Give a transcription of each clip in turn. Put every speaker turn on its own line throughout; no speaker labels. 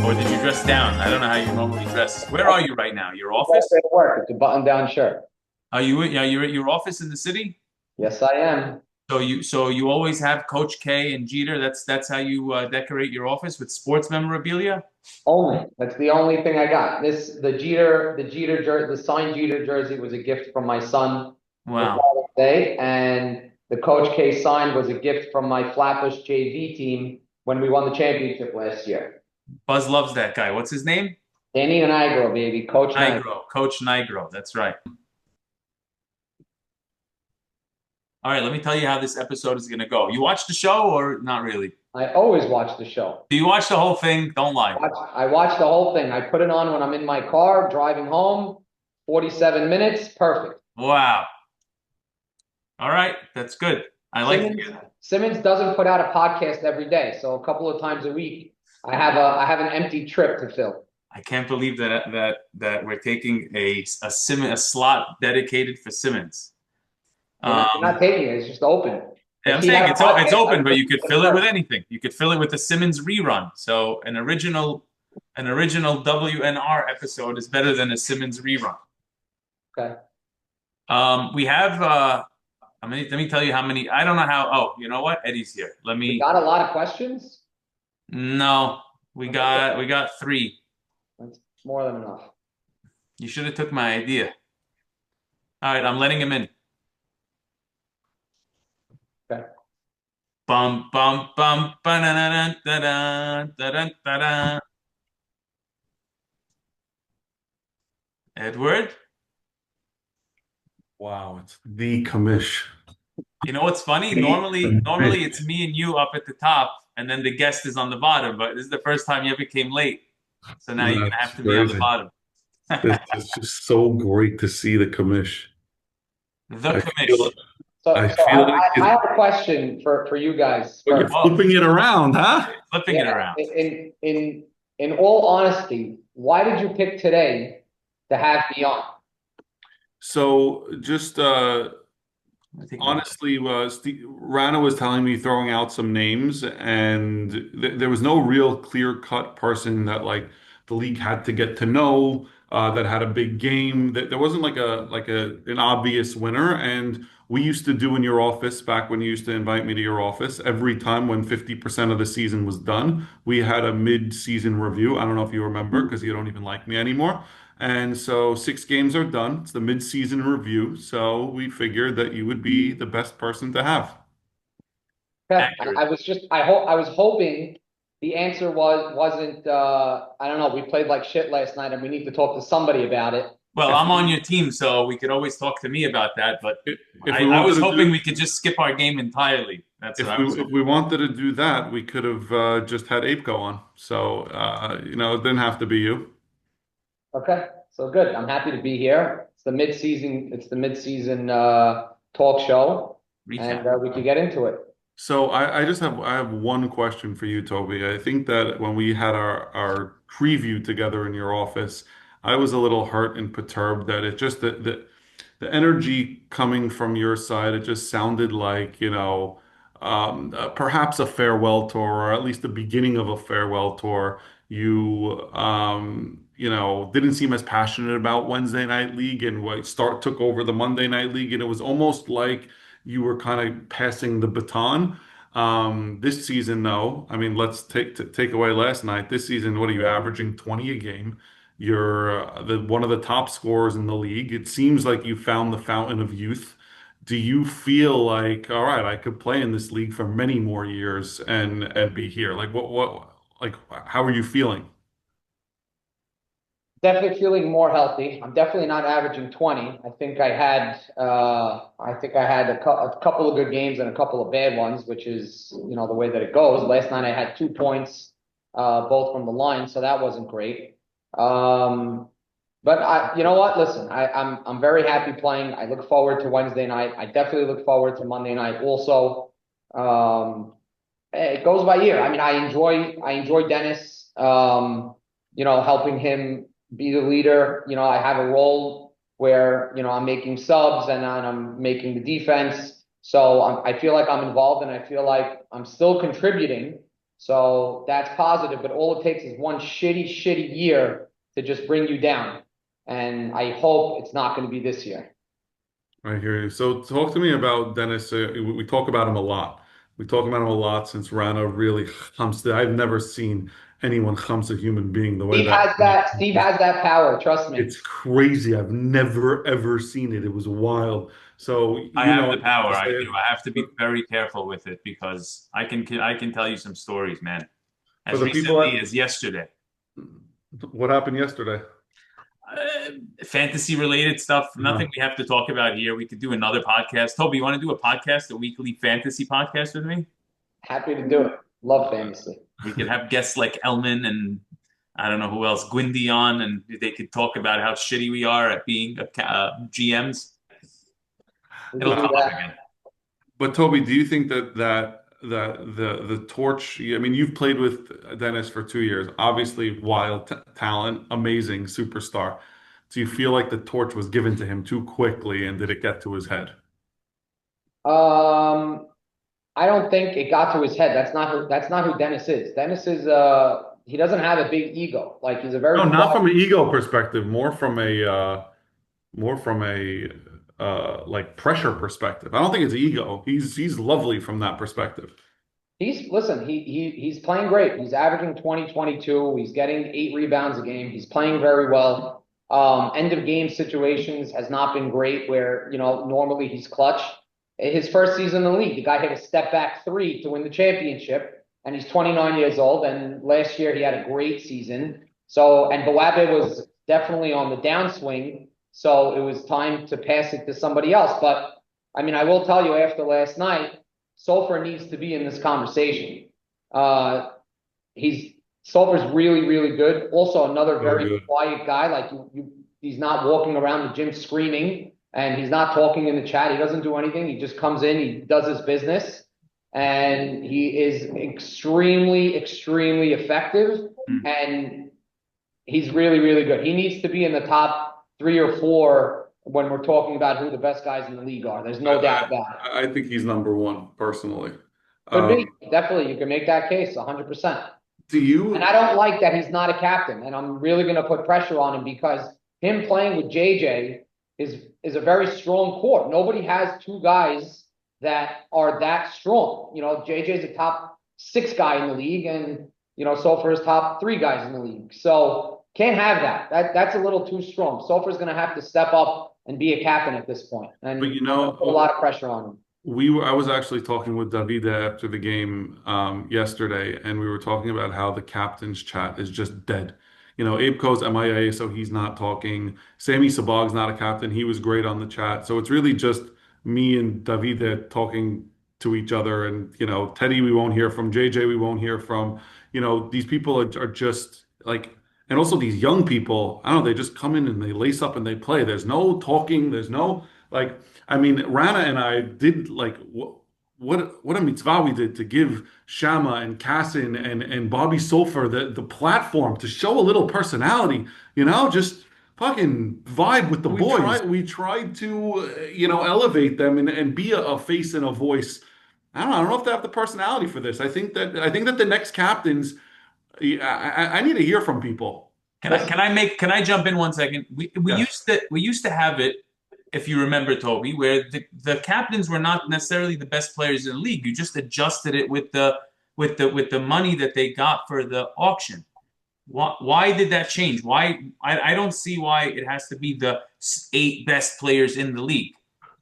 Or did you dress down? I don't know how you normally dress. Where are you right now? Your
That's
office?
at work. It's a button-down shirt.
You're at your office in the city?
Yes, I am.
So you always have Coach K and Jeter. That's how you decorate your office with sports memorabilia?
Only. That's the only thing I got. The signed Jeter jersey was a gift from my son for
Wow.
Father's Day, and the Coach K signed was a gift from my Flatbush JV team when we won the championship last year.
Buzz loves that guy. What's his name?
Danny Nigro, baby, Coach Nigro.
Nigro. Coach Nigro. That's right. All right, let me tell you how this episode is going to go. You watched the show or not really?
I always watch the show.
Do you watch the whole thing? Don't lie.
I watch the whole thing. I put it on when I'm in my car driving home. 47 minutes, perfect.
Wow. All right, that's good. I like to
Simmons
get.
Simmons doesn't put out a podcast every day, so a couple of times a week, I have an empty trip to fill.
I can't believe that we're taking a slot dedicated for Simmons.
You're not taking it; it's just open.
Yeah,
If
I'm
he
saying
had a
it's
podcast, I
open,
would
but you
listen
could
to it
fill it with
first.
anything. You could fill it with the Simmons rerun. So an original WNR episode is better than a Simmons rerun.
Okay,
We have let me tell you how many. I don't know how. Oh, you know what? Eddie's here. Let
we
me.
got a lot of questions.
No, we
Okay,
got three.
that's more than enough.
You should have took my idea. All right, I'm letting him in.
Okay,
Bum bum bum ba da da da da da da da. Edward,
Wow, it's the commish.
you know what's funny?
The
Normally it's
commish.
me and you up at the top, and then the guest is on the bottom. But this is the first time you ever came late, so now you're gonna
That's
have to be on the
crazy.
bottom.
This is just so great to see the commish.
The
I
commish.
feel I
so
feel like
I have a question for you guys
well, you're
first.
Whoa,
flipping it around, huh?
flipping it
Yeah,
around.
in all honesty, why did you pick today to have me on?
So just
Let me take my.
honestly, Rana was telling me throwing out some names, and there was no real clear-cut person that like the league had to get to know that had a big game. There wasn't like a an obvious winner, and we used to do in your office back when you used to invite me to your office every time when 50% of the season was done, we had a mid-season review. I don't know if you remember because you don't even like me anymore. And so 6 games are done. It's the mid-season review. So we figured that you would be the best person to have.
Okay.
Accurate.
I was hoping the answer wasn't I don't know, we played like shit last night and we need to talk to somebody about it.
Well,
If
I'm on
we
your team, so we could always talk to me about that. But
if we
I
wanted
was
to
hoping
do
we could just skip our game entirely. That's what I was
if
hoping.
we wanted to do that, we could have just had Ape go on. So it didn't have to be you.
Okay. So good. I'm happy to be here. It's the mid-season talk show and
Recap.
we could get into it.
So I have one question for you, Toby. I think that when we had our preview together in your office, I was a little hurt and perturbed that it just the energy coming from your side, it just sounded like, perhaps a farewell tour or at least the beginning of a farewell tour. You didn't seem as passionate about Wednesday Night League and what start took over the Monday Night League, and it was almost like you were kind of passing the baton. This season, though, I mean, let's take away last night. This season, what are you averaging 20 a game? You're the one of the top scorers in the league. It seems like you found the fountain of youth. Do you feel like, all right, I could play in this league for many more years and be here? Like like how are you feeling?
Definitely feeling more healthy. I'm definitely not averaging 20. I think I had a couple of good games and a couple of bad ones, which is, the way that it goes. Last night I had 2 points, both from the line, so that wasn't great. Um, but you know what? Listen, I'm very happy playing. I look forward to Wednesday night. I definitely look forward to Monday night also. Um, it goes by year. I mean, I enjoy Dennis. Helping him be the leader. I have a role where I'm making subs and then I'm making the defense. So I feel like I'm involved and I feel like I'm still contributing. So that's positive, but all it takes is one shitty year to just bring you down. And I hope it's not going to be this year.
I hear you. So talk to me about Dennis. We talk about him a lot. We talk about him a lot since Rana really humps. I've never seen anyone humps a human being the way
Steve
that.
has that. Steve has that power. Trust me.
It's crazy. I've never ever seen it. It was wild. So,
I
you
have
know,
the
I hate
power.
to say
I
it,
do. I have to be
but
very careful with it because I can tell you some stories, man.
for
As
the people
recently as yesterday.
what happened yesterday?
Fantasy related stuff, nothing
Uh,
we have to talk about here. We could do another podcast. Toby, you want to do a podcast, a weekly fantasy podcast with me?
Happy to do it. Love fantasy.
We could have guests like Elman and I don't know who else, Gwindy on, and they could talk about how shitty we are at being GMs.
We
It'll
can
come
do
up
that.
again.
but Toby, do you think that the torch? I mean, you've played with Dennis for 2 years. Obviously, wild talent, amazing superstar. Do you feel like the torch was given to him too quickly, and did it get to his head?
Um, I don't think it got to his head. That's not who Dennis is. Dennis is he doesn't have a big ego. Like he's a
No,
very
not
quiet.
from an ego perspective, more from a like pressure perspective. I don't think it's ego. He's lovely from that perspective.
Listen, he's playing great. He's averaging 20-22. He's getting 8 rebounds a game. He's playing very well. End of game situations has not been great where, normally he's clutch. His first season in the league, the guy hit a step back three to win the championship, and he's 29 years old. And last year he had a great season. So, and Boabe was definitely on the downswing. So it was time to pass it to somebody else. But I mean, I will tell you after last night, Sulfur needs to be in this conversation. Uh, he's Sulfur's really good. Also, another
So
very
good.
quiet guy. Like he's not walking around the gym screaming, and he's not talking in the chat. He doesn't do anything. He just comes in. He does his business, and he is extremely effective.
Mm.
And he's really good. He needs to be in the top 3 or 4 when we're talking about who the best guys in the league are. There's no doubt about it.
I think he's number one personally.
Could be.
Um,
Definitely. You can make that case 100%.
do
And
you?
I don't like that he's not a captain. And I'm really going to put pressure on him because him playing with JJ is a very strong core. Nobody has two guys that are that strong. JJ's a top 6 guy in the league, and Sulfur's top 3 guys in the league. So can't have that. That's a little too strong. Sulfur's going to have to step up and be a captain at this point.
But
And
you
I'm going to put a lot of pressure on him.
I was actually talking with Davida after the game yesterday, and we were talking about how the captain's chat is just dead. Abe Co's MIA, so he's not talking. Sammy Sabag's not a captain. He was great on the chat. So it's really just me and Davida talking to each other. And, Teddy, we won't hear from. JJ, we won't hear from. These people are just like, and also these young people, I don't know, they just come in and they lace up and they play. There's no talking. There's no, like, I mean, Rana and I did like what a mitzvah we did to give Shama and Cassin and Bobby Sulfur the platform to show a little personality, just fucking vibe with the boys. We tried to elevate them and be a face and a voice. I don't know if they have the personality for this. I think that the next captains, I need to hear from people.
Can I jump in 1 second? We
Yes.
used to have it, if you remember, Toby, where the captains were not necessarily the best players in the league. You just adjusted it with the money that they got for the auction. Why did that change? I don't see why it has to be the 8 best players in the league.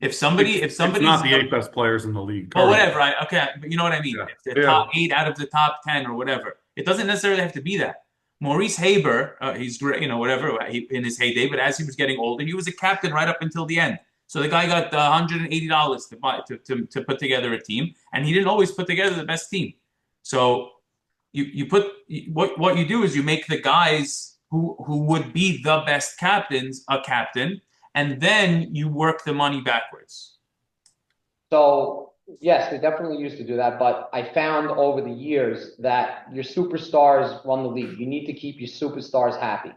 If
It's
somebody's
not the 8 best players in the league.
well,
Or,
whatever. Okay, but you know what I mean.
yeah.
If the
Yeah.
top 8 out of the top 10 or whatever, it doesn't necessarily have to be that. Maurice Haber, he's great, whatever in his heyday, but as he was getting older, he was a captain right up until the end. So the guy got $180 to buy to put together a team, and he didn't always put together the best team. So you put what you do is you make the guys who would be the best captains a captain, and then you work the money backwards.
So yes, we definitely used to do that, but I found over the years that your superstars run the league. You need to keep your superstars happy.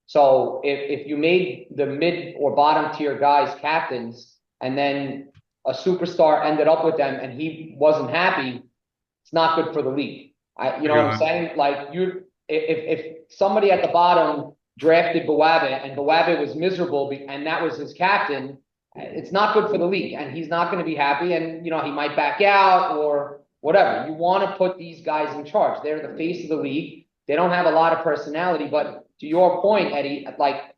So if you made the mid or bottom tier guys captains, and then a superstar ended up with them and he wasn't happy, it's not good for the league. You know what I'm saying? Like if somebody at the bottom drafted Bawabe and Bawabe was miserable and that was his captain, it's not good for the league, and he's not going to be happy, and you know he might back out or whatever. You want to put these guys in charge. They're the face of the league. They don't have a lot of personality, but to your point, Eddie, like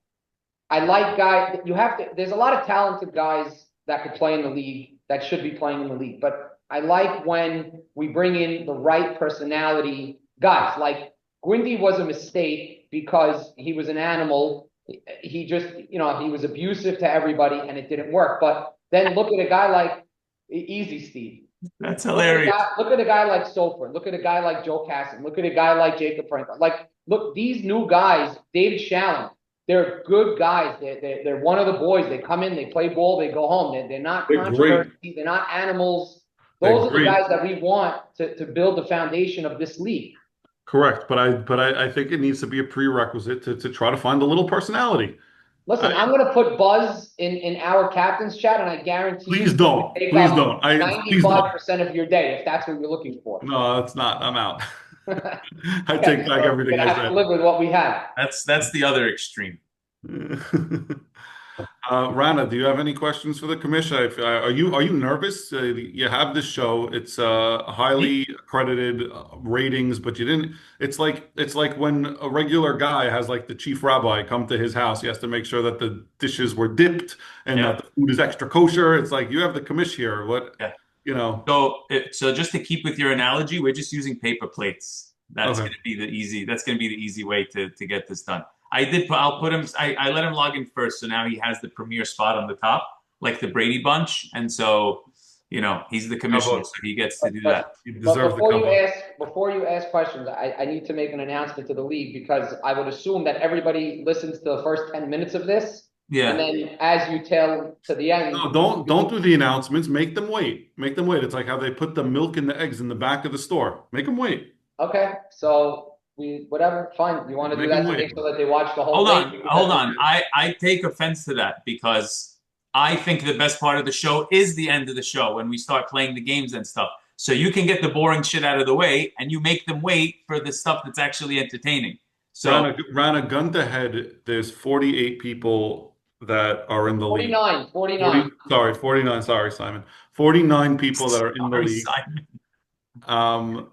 I like guys. You have to. There's a lot of talented guys that could play in the league that should be playing in the league, but I like when we bring in the right personality guys. Like Gwindy was a mistake because he was an animal. He just, you know, he was abusive to everybody and it didn't work. But then look at a guy like Easy Steve.
That's hilarious.
Look at a guy like Soper. Look at a guy like Joe Casson. Look at a guy like Jacob Franco. Like, look, these new guys, David Shallon, they're good guys. They're one of the boys. They come in, they play ball, they go home. They're not controversy. They're not animals. Those are the guys that we want to build the foundation of this league.
Correct, but I think it needs to be a prerequisite to try to find a little personality.
Listen, I'm going to put Buzz in our captain's chat, and I guarantee
please don't. Please don't.
95% of your day, if that's what you're looking for.
No, that's not. I'm out. I take back everything I said.
Live with what we have.
That's the other extreme.
Rana, do you have any questions for the commission? Are you nervous? You have this show. It's highly accredited ratings, but you didn't. It's like when a regular guy has like the chief rabbi come to his house. He has to make sure that the dishes were dipped and that the food is extra kosher. It's like you have the commish here. What you know?
So just to keep with your analogy, we're just using paper plates. That's going to be the easy. That's going to be the easy way to get this done. I'll put him. I let him log in first, so now he has the premier spot on the top, like the Brady Bunch, and so you know he's the commissioner, so he gets to do that.
You deserve
before you ask questions, I need to make an announcement to the league because I would assume that everybody listens to the first 10 minutes of this. Yeah. And then as you tell to the end.
No, don't do the announcements. Make them wait. Make them wait. It's like how they put the milk and the eggs in the back of the store. Make them wait.
Okay, so. Whatever, fine. You want to do that to make sure that they watch the whole thing?
Hold on. I take offense to that because I think the best part of the show is the end of the show when we start playing the games and stuff. So you can get the boring shit out of the way and you make them wait for the stuff that's actually entertaining. So
Rana, gun to head, there's 48 people that are in the league.
49.
49. Sorry, Simon. 49 people that are in the league. Simon.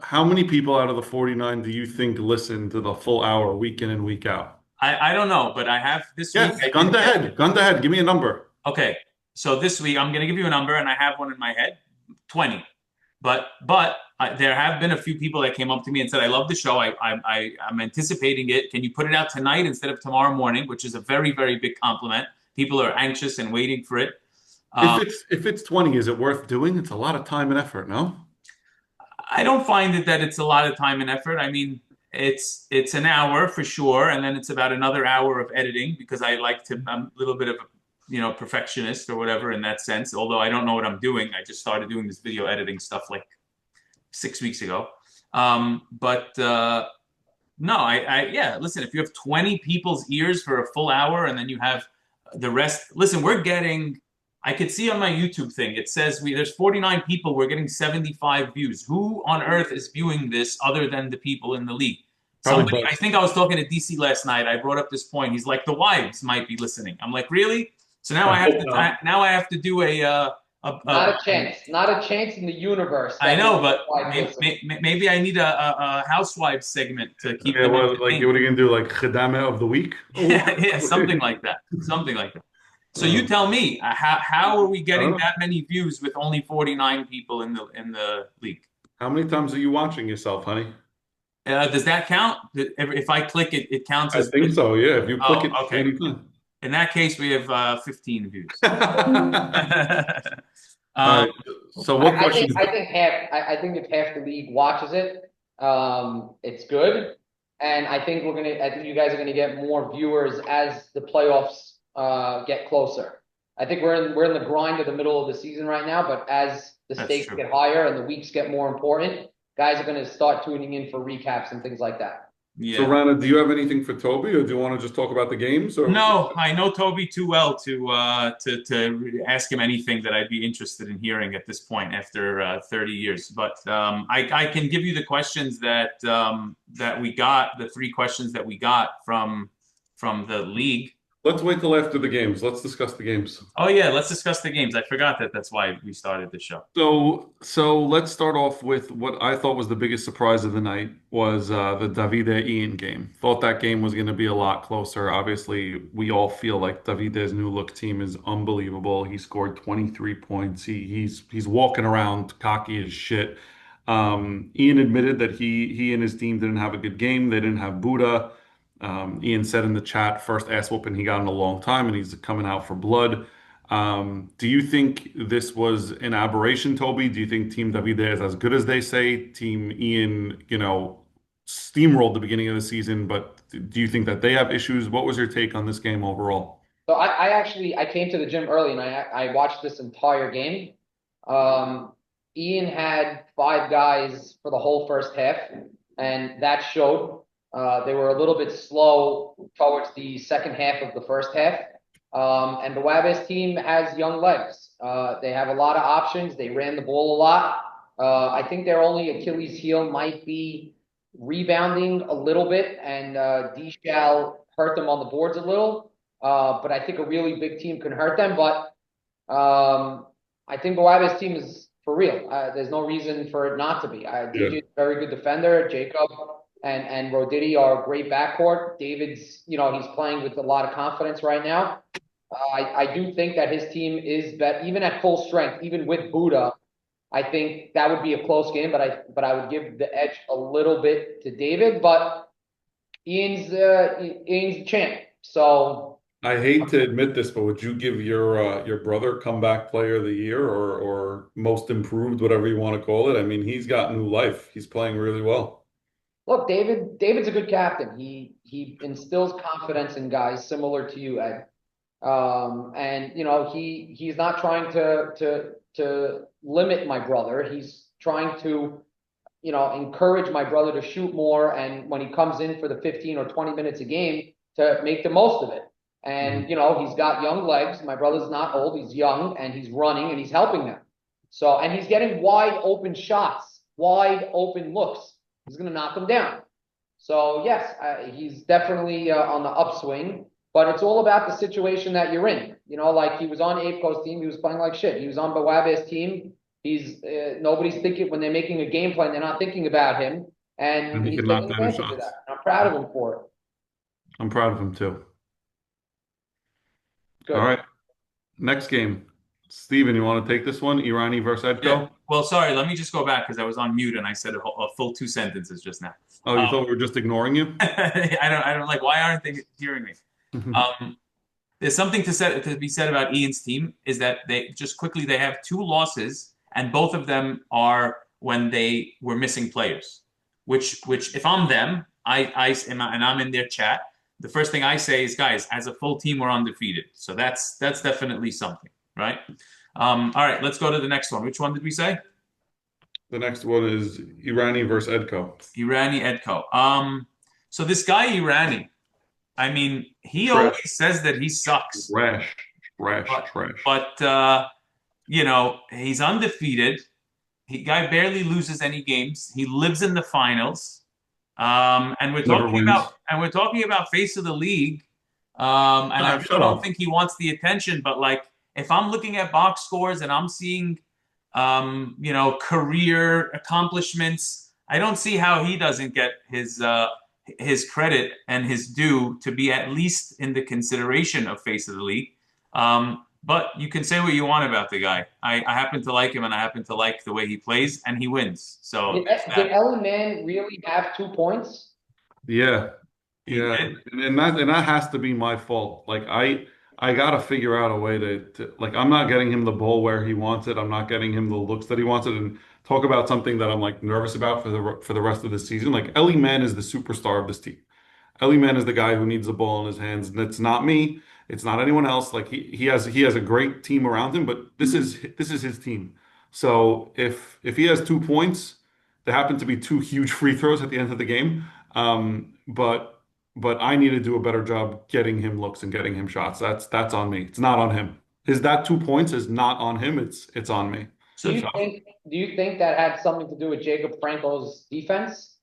How many people out of the 49 do you think listen to the full hour week in and week out?
I don't know, but I have this week.
Gun to head. Give me a number.
Okay. So this week I'm going to give you a number and I have one in my head, 20. But there have been a few people that came up to me and said, I love the show. I'm anticipating it. Can you put it out tonight instead of tomorrow morning, which is a very, very big compliment. People are anxious and waiting for it.
If it's 20, is it worth doing? It's a lot of time and effort, no?
I don't find that it's a lot of time and effort. I mean, it's an hour for sure, and then it's about another hour of editing because I'm a little bit of a perfectionist or whatever in that sense. Although I don't know what I'm doing, I just started doing this video editing stuff like 6 weeks ago. No, listen, if you have 20 people's ears for a full hour and then you have the rest, listen, we're getting. I could see on my YouTube thing, it says there's 49 people, we're getting 75 views. Who on earth is viewing this other than the people in the league? Somebody, I think I was talking to DC last night. I brought up this point. He's like, the wives might be listening. I'm like, really? So now I have to do
not a chance in the universe.
I know, but maybe I need a housewives segment to keep them
like what are you going to do, like Khadame of the week?
yeah, something like that. So you tell me, how are we getting that many views with only 49 people in the league?
How many times are you watching yourself, honey?
Does that count? If I click it, it counts as.
I think so. Yeah, if you click it,
okay.
Anytime.
In that case, we have 15 views.
So what questions?
I think if half the league watches it, it's good, and I think you guys are gonna get more viewers as the playoffs get closer. I think we're in the grind of the middle of the season right now, but as the stakes get higher and the weeks get more important, guys are going to start tuning in for recaps and things like that.
So,
Yeah.
Rana, do you have anything for Toby, or do you want to just talk about the games? Or
No, I know Toby too well to ask him anything that I'd be interested in hearing at this point after 30 years. But I can give you the questions that we got, the three questions that we got from the league.
let's wait till after the games. Let's discuss the games.
Oh yeah, let's discuss the games. I forgot that that's why we started the show.
So let's start off with what I thought was the biggest surprise of the night was the Davide Ian game. Thought that game was going to be a lot closer. Obviously, we all feel like Davide's new look team is unbelievable. He scored 23 points. He's walking around cocky as shit. Ian admitted that he and his team didn't have a good game. They didn't have Buddha. Ian said in the chat, first ass whooping he got in a long time, and he's coming out for blood. Do you think this was an aberration, Toby? Do you think Team Davide is as good as they say? Team Ian, steamrolled the beginning of the season, but do you think that they have issues? What was your take on this game overall?
So I actually I came to the gym early and I watched this entire game. Um, Ian had five guys for the whole first half, and that showed. They were a little bit slow towards the second half of the first half. And the Wabash team has young legs. They have a lot of options. They ran the ball a lot. I think their only Achilles heel might be rebounding a little bit, and Deshal hurt them on the boards a little. But I think a really big team can hurt them. But I think the Wabash team is for real. There's no reason for it not to be. DJ is a very good defender. Jacob and Roditi are a great backcourt. David's, he's playing with a lot of confidence right now. I do think that his team is better, even at full strength, even with Buddha. I think that would be a close game, but I would give the edge a little bit to David. But Ian's the champ, so
I hate to admit this, but would you give your brother comeback player of the year or most improved, whatever you want to call it? I mean, he's got new life. He's playing really well.
look, David's a good captain. He instills confidence in guys similar to you, Ed. And he's not trying to limit my brother. He's trying to encourage my brother to shoot more, and when he comes in for the 15 or 20 minutes a game, to make the most of it. And he's got young legs. My brother's not old, he's young, and he's running and he's helping them. So, and he's getting wide open shots, wide open looks. He's going to knock them down. So yes, he's definitely on the upswing. But it's all about the situation that you're in. Like he was on Ape Coast team, he was playing like shit. He was on Bawabe's team. He's nobody's thinking when they're making a game plan, they're not thinking about him,
And
and
he
he's
can knock
taking
down his
advantage of
shots.
that. And I'm proud of him for it.
I'm proud of him too. All
Good.
right. Next game. Steven, you want to take this one? Irani versus
Yeah.
Edco?
Well, sorry. Let me just go back because I was on mute and I said a full two sentences just now.
Oh, you thought we were just ignoring you?
I don't like. Why aren't they hearing me? Um, there's something to be said about Ian's team is that they have two losses and both of them are when they were missing players. Which if I'm them, and I'm in their chat. The first thing I say is, guys, as a full team, we're undefeated. So that's definitely something, right? All right, let's go to the next one. Which one did we say?
The next one is Irani versus Edco.
Irani Edco. So this guy Irani, I mean, he
Trash,
always says that he sucks,
trash, trash,
but
trash.
he's undefeated. He guy barely loses any games. He lives in the finals. And we're
Never
talking
wins.
about face of the league. And I
Ah,
really
shut
don't
up.
think he wants the attention, but like if I'm looking at box scores and I'm seeing career accomplishments, I don't see how he doesn't get his credit and his due to be at least in the consideration of face of the league. But you can say what you want about the guy. I happen to like him, and I happen to like the way he plays, and he wins. So
Did Ellie Man really have 2 points?
Yeah,
he
yeah,
did.
and that has to be my fault. Like I gotta figure out a way to like I'm not getting him the ball where he wants it. I'm not getting him the looks that he wants it. And talk about something that I'm like nervous about for the rest of the season. Like Ellie Man is the superstar of this team. Ellie Man is the guy who needs the ball in his hands, and it's not me. It's not anyone else. Like he has a great team around him, but this is his team. So if he has 2 points, there happen to be two huge free throws at the end of the game. But I need to do a better job getting him looks and getting him shots. That's on me. It's not on him. That 2 points is not on him. It's on me.
Do
So
you
So
think do you think that had something to do with Jacob Franco's defense?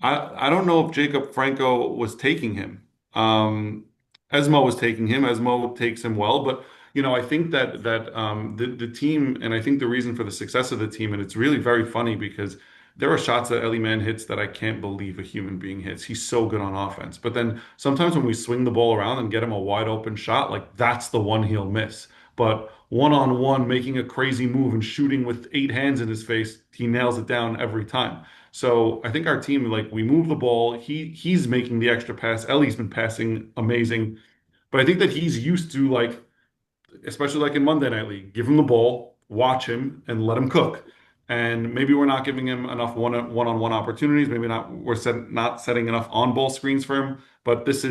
I don't know if Jacob Franco was taking him. Um, Esmo was taking him. Esmo takes him well, but I think that the team, and I think the reason for the success of the team, and it's really very funny because there are shots that Ellie Man hits that I can't believe a human being hits. He's so good on offense, but then sometimes when we swing the ball around and get him a wide open shot, like that's the one he'll miss. But one on one, making a crazy move and shooting with 8 hands in his face, he nails it down every time. So I think our team, like we move the ball. He's making the extra pass. Ellie's been passing amazing, but I think that he's used to like, especially like in Monday Night League, give him the ball, watch him, and let him cook. And maybe we're not giving him enough one-on-one opportunities. Maybe not setting enough on-ball screens for him. But this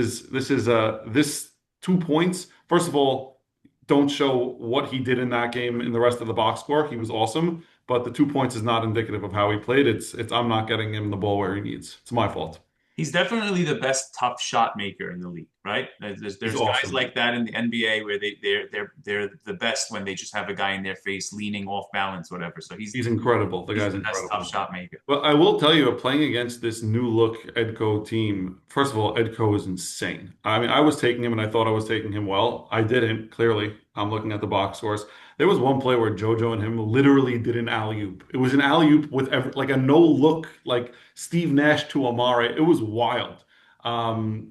2 points. First of all, don't show what he did in that game in the rest of the box score. He was awesome, but the 2 points is not indicative of how he played. It's I'm not getting him the ball where he needs. It's my fault.
he's definitely the best tough shot maker in the league, right?
He's
There's guys
awesome.
like that in the NBA where they're the best when they just have a guy in their face leaning off balance, whatever. So
He's incredible. The
he's
guy's
the best tough
incredible.
shot maker.
Well, I will tell you, playing against this new look Edco team, first of all, Edco is insane. I mean, I was taking him and I thought I was taking him well. I didn't, clearly. I'm looking at the box scores. There was one play where JoJo and him literally did an alley-oop. It was an alley-oop with like a no look, like Steve Nash to Amare. It was wild.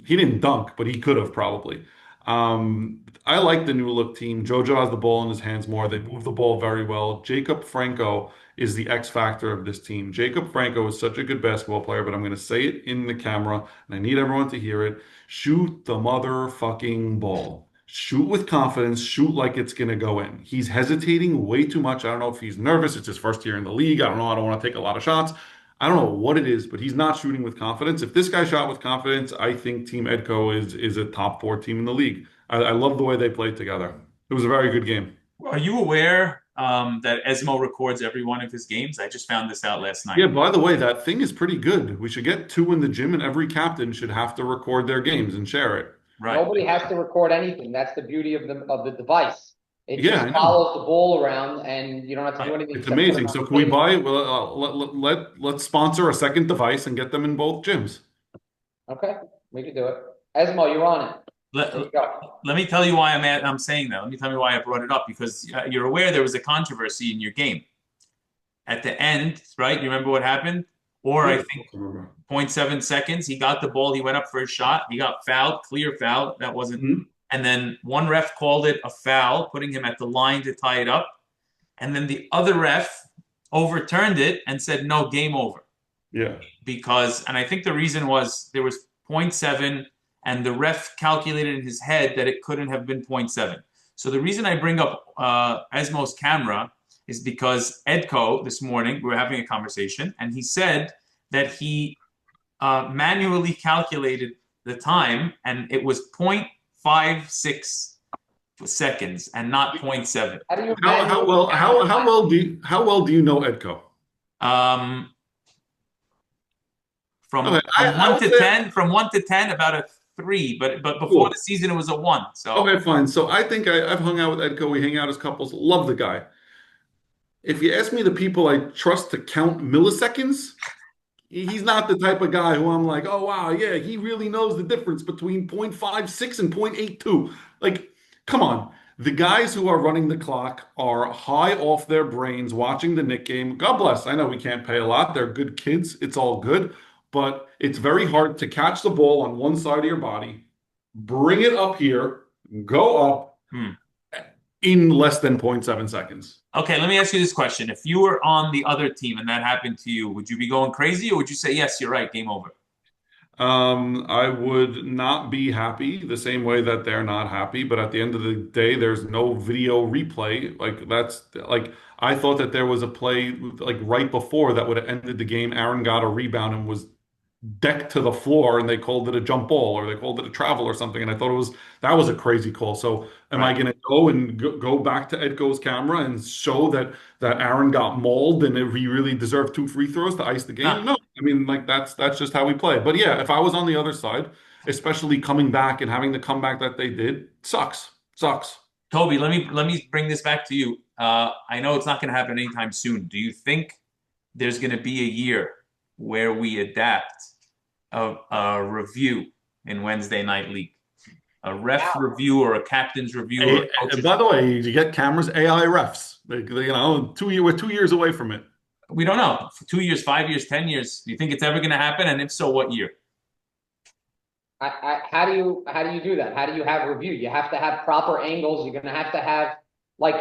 He didn't dunk, but he could have probably. I like the new look team. JoJo has the ball in his hands more. They move the ball very well. Jacob Franco is the X factor of this team. Jacob Franco is such a good basketball player, but I'm going to say it in the camera, and I need everyone to hear it. Shoot the motherfucking ball. Shoot with confidence. Shoot like it's going to go in. He's hesitating way too much. I don't know if he's nervous. It's his first year in the league. I don't know. I don't want to take a lot of shots. I don't know what it is, but he's not shooting with confidence. If this guy shot with confidence, I think Team Edco is a top four team in the league. I love the way they played together. It was a very good game.
Are you aware that Esmo records every one of his games? I just found this out last night.
Yeah, by the way, that thing is pretty good. We should get two in the gym, and every captain should have to record their games and share it.
Right.
Nobody has to record anything. That's the beauty of the device. It
Yeah,
just
I know.
follows the ball around, and you don't have to
Right.
do anything
It's
except put it
amazing.
on
So
the
can we
table.
buy? Well, let's sponsor a second device and get them in both gyms.
Okay, we can do it. Esmo, you're on it.
Let,
There you go.
let me tell you why I'm saying that. Let me tell you why I brought it up because you're aware there was a controversy in your game at the end, right? You remember what happened? Or
Yeah,
I
of
think
course I remember.
zero point 0.7 seconds. He got the ball. He went up for a shot. He got fouled, clear foul. That wasn't.
Mhm.
And then one ref called it a foul, putting him at the line to tie it up. And then the other ref overturned it and said, no, game over.
Yeah,
Because, and I think the reason was there was zero point 0.7 and the ref calculated in his head that it couldn't have been zero point 0.7. So the reason I bring up Esmo's camera is because Edco this morning, we were having a conversation, and he said that he manually calculated the time and it was 0.56 seconds and not zero point 0.7.
How do you
how
manually
well
count?
how well do you know Edco?
Um,
Okay,
from
I
one
would
to
say
ten, from 1 to 10, about a 3. But before the
cool.
season, it was a 1. So
Okay, fine. So I think I've hung out with Edco. We hang out as couples. Love the guy. If you ask me the people I trust to count milliseconds, he's not the type of guy who I'm like, oh wow, yeah, he really knows the difference between 0.56 and 0.82. Like, come on. The guys who are running the clock are high off their brains watching the Knick game. God bless. I know we can't pay a lot. They're good kids. It's all good. But it's very hard to catch the ball on one side of your body, bring it up here, go up
hmm.
in less than zero point 0.7 seconds.
Okay, let me ask you this question: if you were on the other team and that happened to you, would you be going crazy, or would you say, "Yes, you're right, game over"?
I would not be happy the same way that they're not happy, but at the end of the day, there's no video replay. Like that's like I thought that there was a play like right before that would have ended the game. Aaron got a rebound and was deck to the floor and they called it a jump ball or they called it a travel or something. And I thought that was a crazy call. So am I
Right.
going to go and go back to Edgo's camera and show that Aaron got mauled and he really deserved 2 free throws to ice the
Nah,
game? No, I mean, like that's just how we play. But yeah, if I was on the other side, especially coming back and having the comeback that they did, sucks.
Toby, let me bring this back to you. I know it's not going to happen anytime soon. Do you think there's going to be a year where we adapt a review in Wednesday Night League? A ref
Now,
review or a captain's review or a
And
coach's.
by the way, you get cameras, AI refs. We're 2 years away from it.
We don't know. For 2 years, 5 years, 10 years. Do you think it's ever going to happen? And if so, what year?
how do you do that? How do you have review? You have to have proper angles. You're going to have like,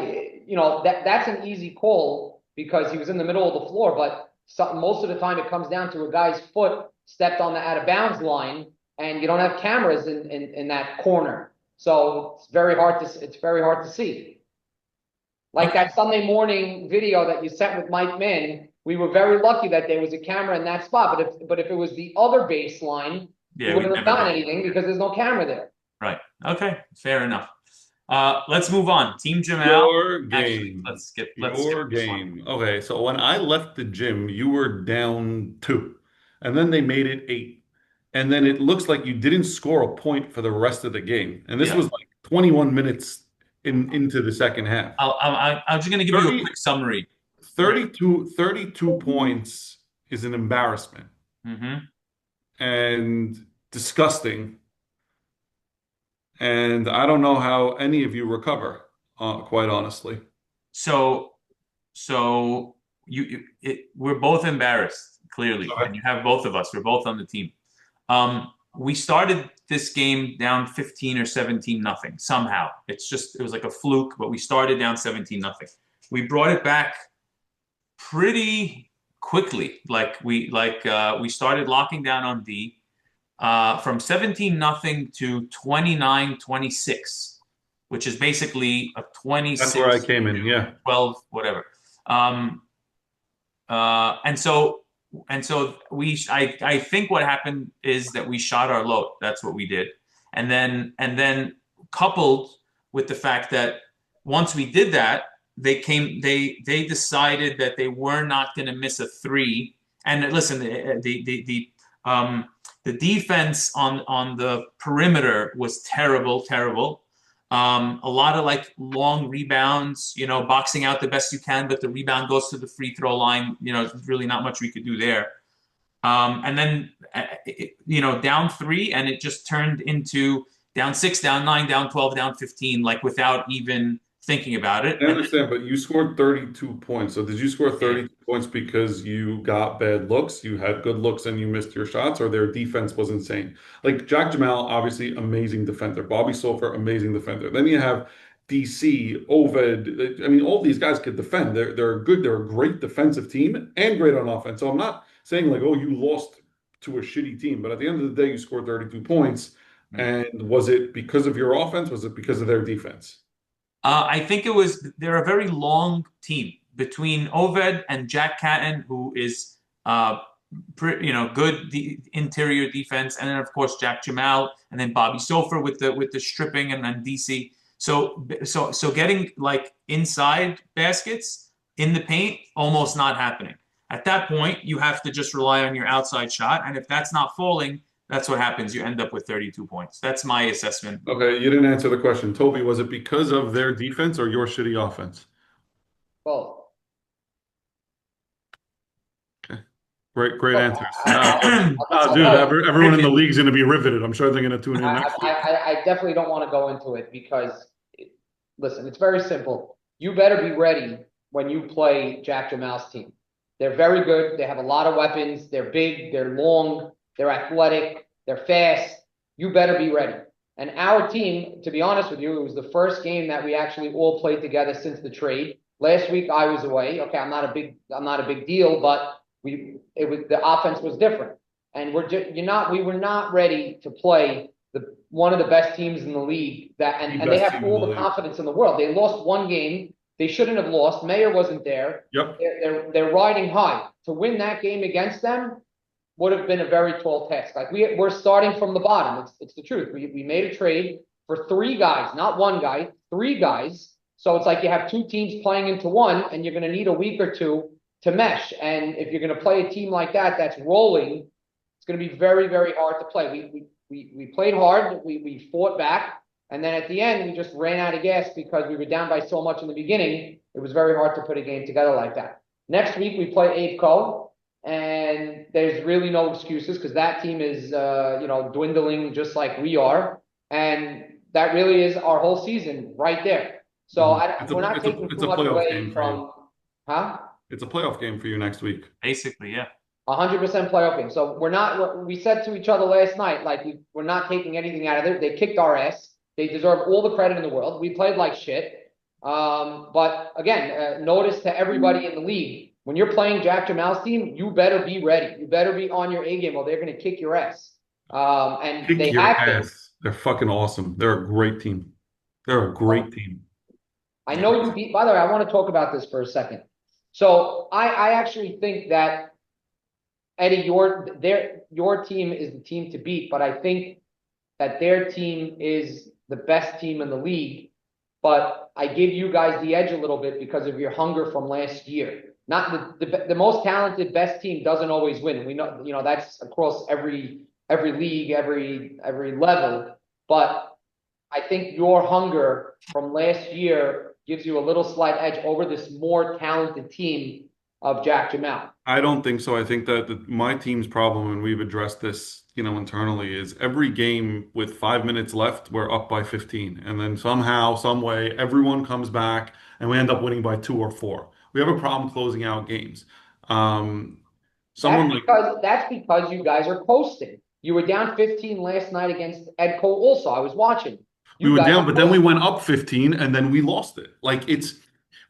that's an easy call because he was in the middle of the floor, but most of the time it comes down to a guy's foot stepped on the out of bounds line, and you don't have cameras in that corner. So it's very hard to see. Like
Okay.
that Sunday morning video that you sent with Mike Min, we were very lucky that there was a camera in that spot. But if it was the other baseline, we
Yeah, we'd
wouldn't have
never
gotten
know.
anything because there's no camera there.
Right. Okay. Fair enough. Let's move on. Team Jamal.
Your
Actually,
game.
let's skip
Your
this one.
game. Okay, so when I left the gym, you were down 2, and then they made it 8. And then it looks like you didn't score a point for the rest of the game. And this
Yeah.
was like 21 minutes into the second half.
I'm just going to give you a
30,
quick summary. Right.
32 points is an embarrassment
Mm-hmm.
and disgusting. And I don't know how any of you recover, quite honestly.
So, we're both embarrassed, clearly,
Okay.
and you have both of us. We're both on the team. We started this game down 15 or 17 nothing somehow. It was like a fluke, but we started down 17 nothing. We brought it back pretty quickly. We started locking down on D from 17 nothing to 29-26, which is basically a
That's where I
26
came in. Yeah.
12 whatever. Um, and so I think what happened is that we shot our load. That's what we did. And then coupled with the fact that once we did that, they decided that they were not going to miss a three. And listen, the defense on the perimeter was terrible. A lot of like long rebounds, boxing out the best you can, but the rebound goes to the free throw line. There's really not much we could do there. And then, down 3, and it just turned into down 6, down 9, down 12, down 15, like without even thinking about it.
I
And
understand, but you scored 32 points. So did you score
then,
32 points because you got bad looks, you had good looks and you missed your shots, or their defense was insane? Like Jack Jamal, obviously amazing defender. Bobby Sofer, amazing defender. Then you have DC, Oved. I mean, all these guys could defend. They're good. They're a great defensive team and great on offense. So I'm not saying like, oh, you lost to a shitty team, but at the end of the day, you scored 32 points. And was it because of your offense? Was it because of their defense?
I think they're a very long team between Oved and Jack Catton, who is, good interior defense. And then of course, Jack Jamal, and then Bobby Sofer with the stripping, and then DC. So getting like inside baskets in the paint, almost not happening. At that point, you have to just rely on your outside shot. And if that's not falling, that's what happens. You end up with 32 points. That's my assessment.
Okay, you didn't answer the question. Toby, was it because of their defense or your shitty offense?
Well,
Okay. Great
look,
answers. Dude,
I,
everyone in the league's going to be riveted. I'm sure they're going to tune in next week.
I definitely don't want to go into it because, listen, it's very simple. You better be ready when you play Jack Jamal's team. They're very good. They have a lot of weapons. They're big. They're long. They're athletic. They're fast. You better be ready. And our team, to be honest with you, it was the first game that we actually all played together since the trade. Last week I was away. Okay, I'm not a big deal, but the offense was different. And we were not ready to play one of the best teams in the league and they have all the confidence in the world. They lost one game. They shouldn't have lost. Mayer wasn't there.
Yep.
They're riding high. To win that game against them, would have been a very tall task. Like we're starting from the bottom. It's the truth. We made a trade for 3 guys, not 1 guy, 3 guys. So it's like you have 2 teams playing into one, and you're going to need a week or 2 to mesh. And if you're going to play a team like that that's rolling, it's going to be very, very hard to play. We played hard. We fought back. And then at the end, we just ran out of gas because we were down by so much in the beginning. It was very hard to put a game together like that. Next week, we play APCO, and there's really no excuses because that team is, dwindling just like we are. And that really is our whole season right there. So we're not taking too much away from, huh?
It's a playoff game for you next week.
Basically, yeah.
100% playoff game. So we said to each other last night, like we're not taking anything out of it. They kicked our ass. They deserve all the credit in the world. We played like shit. But again, notice to everybody in the league, when you're playing Jack Jamal's team, you better be ready. You better be on your A game or they're going to kick your ass. And
Kick
they
your
have
ass.
been.
They're fucking awesome. They're a great team. They're a great team.
I know you beat, by the way, I want to talk about this for a second. So I actually think that Eddie, your team is the team to beat, but I think that their team is the best team in the league. But I give you guys the edge a little bit because of your hunger from last year. Not the most talented best team doesn't always win. We know, that's across every league, every level. But I think your hunger from last year gives you a little slight edge over this more talented team of Jack Jamal.
I don't think so. I think that my team's problem, and we've addressed this, internally, is every game with 5 minutes left, we're up by 15. And then somehow, some way, everyone comes back and we end up winning by 2 or 4. We have a problem closing out games.
That's because you guys are coasting. You were down 15 last night against Edco also. I was watching.
We were down, but then we went up 15 and then we lost it. Like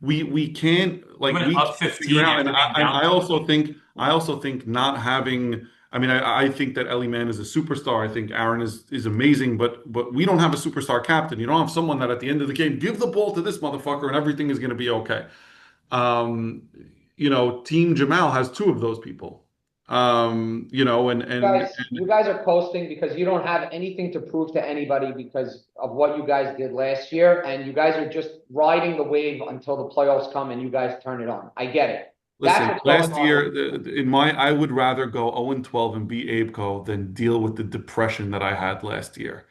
we can't
we up 15
and I also think not having. I mean, I think that Ellie Man is a superstar. I think Aaron is amazing, but we don't have a superstar captain. You don't have someone that at the end of the game give the ball to this motherfucker and everything is going to be okay. Team Jamal has 2 of those people.
You guys are coasting because you don't have anything to prove to anybody because of what you guys did last year, and you guys are just riding the wave until the playoffs come and you guys turn it on. I get it.
Listen, last year, I would rather go 0-12 and beat ABCO than deal with the depression that I had last year.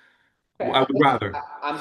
Okay.
I would rather.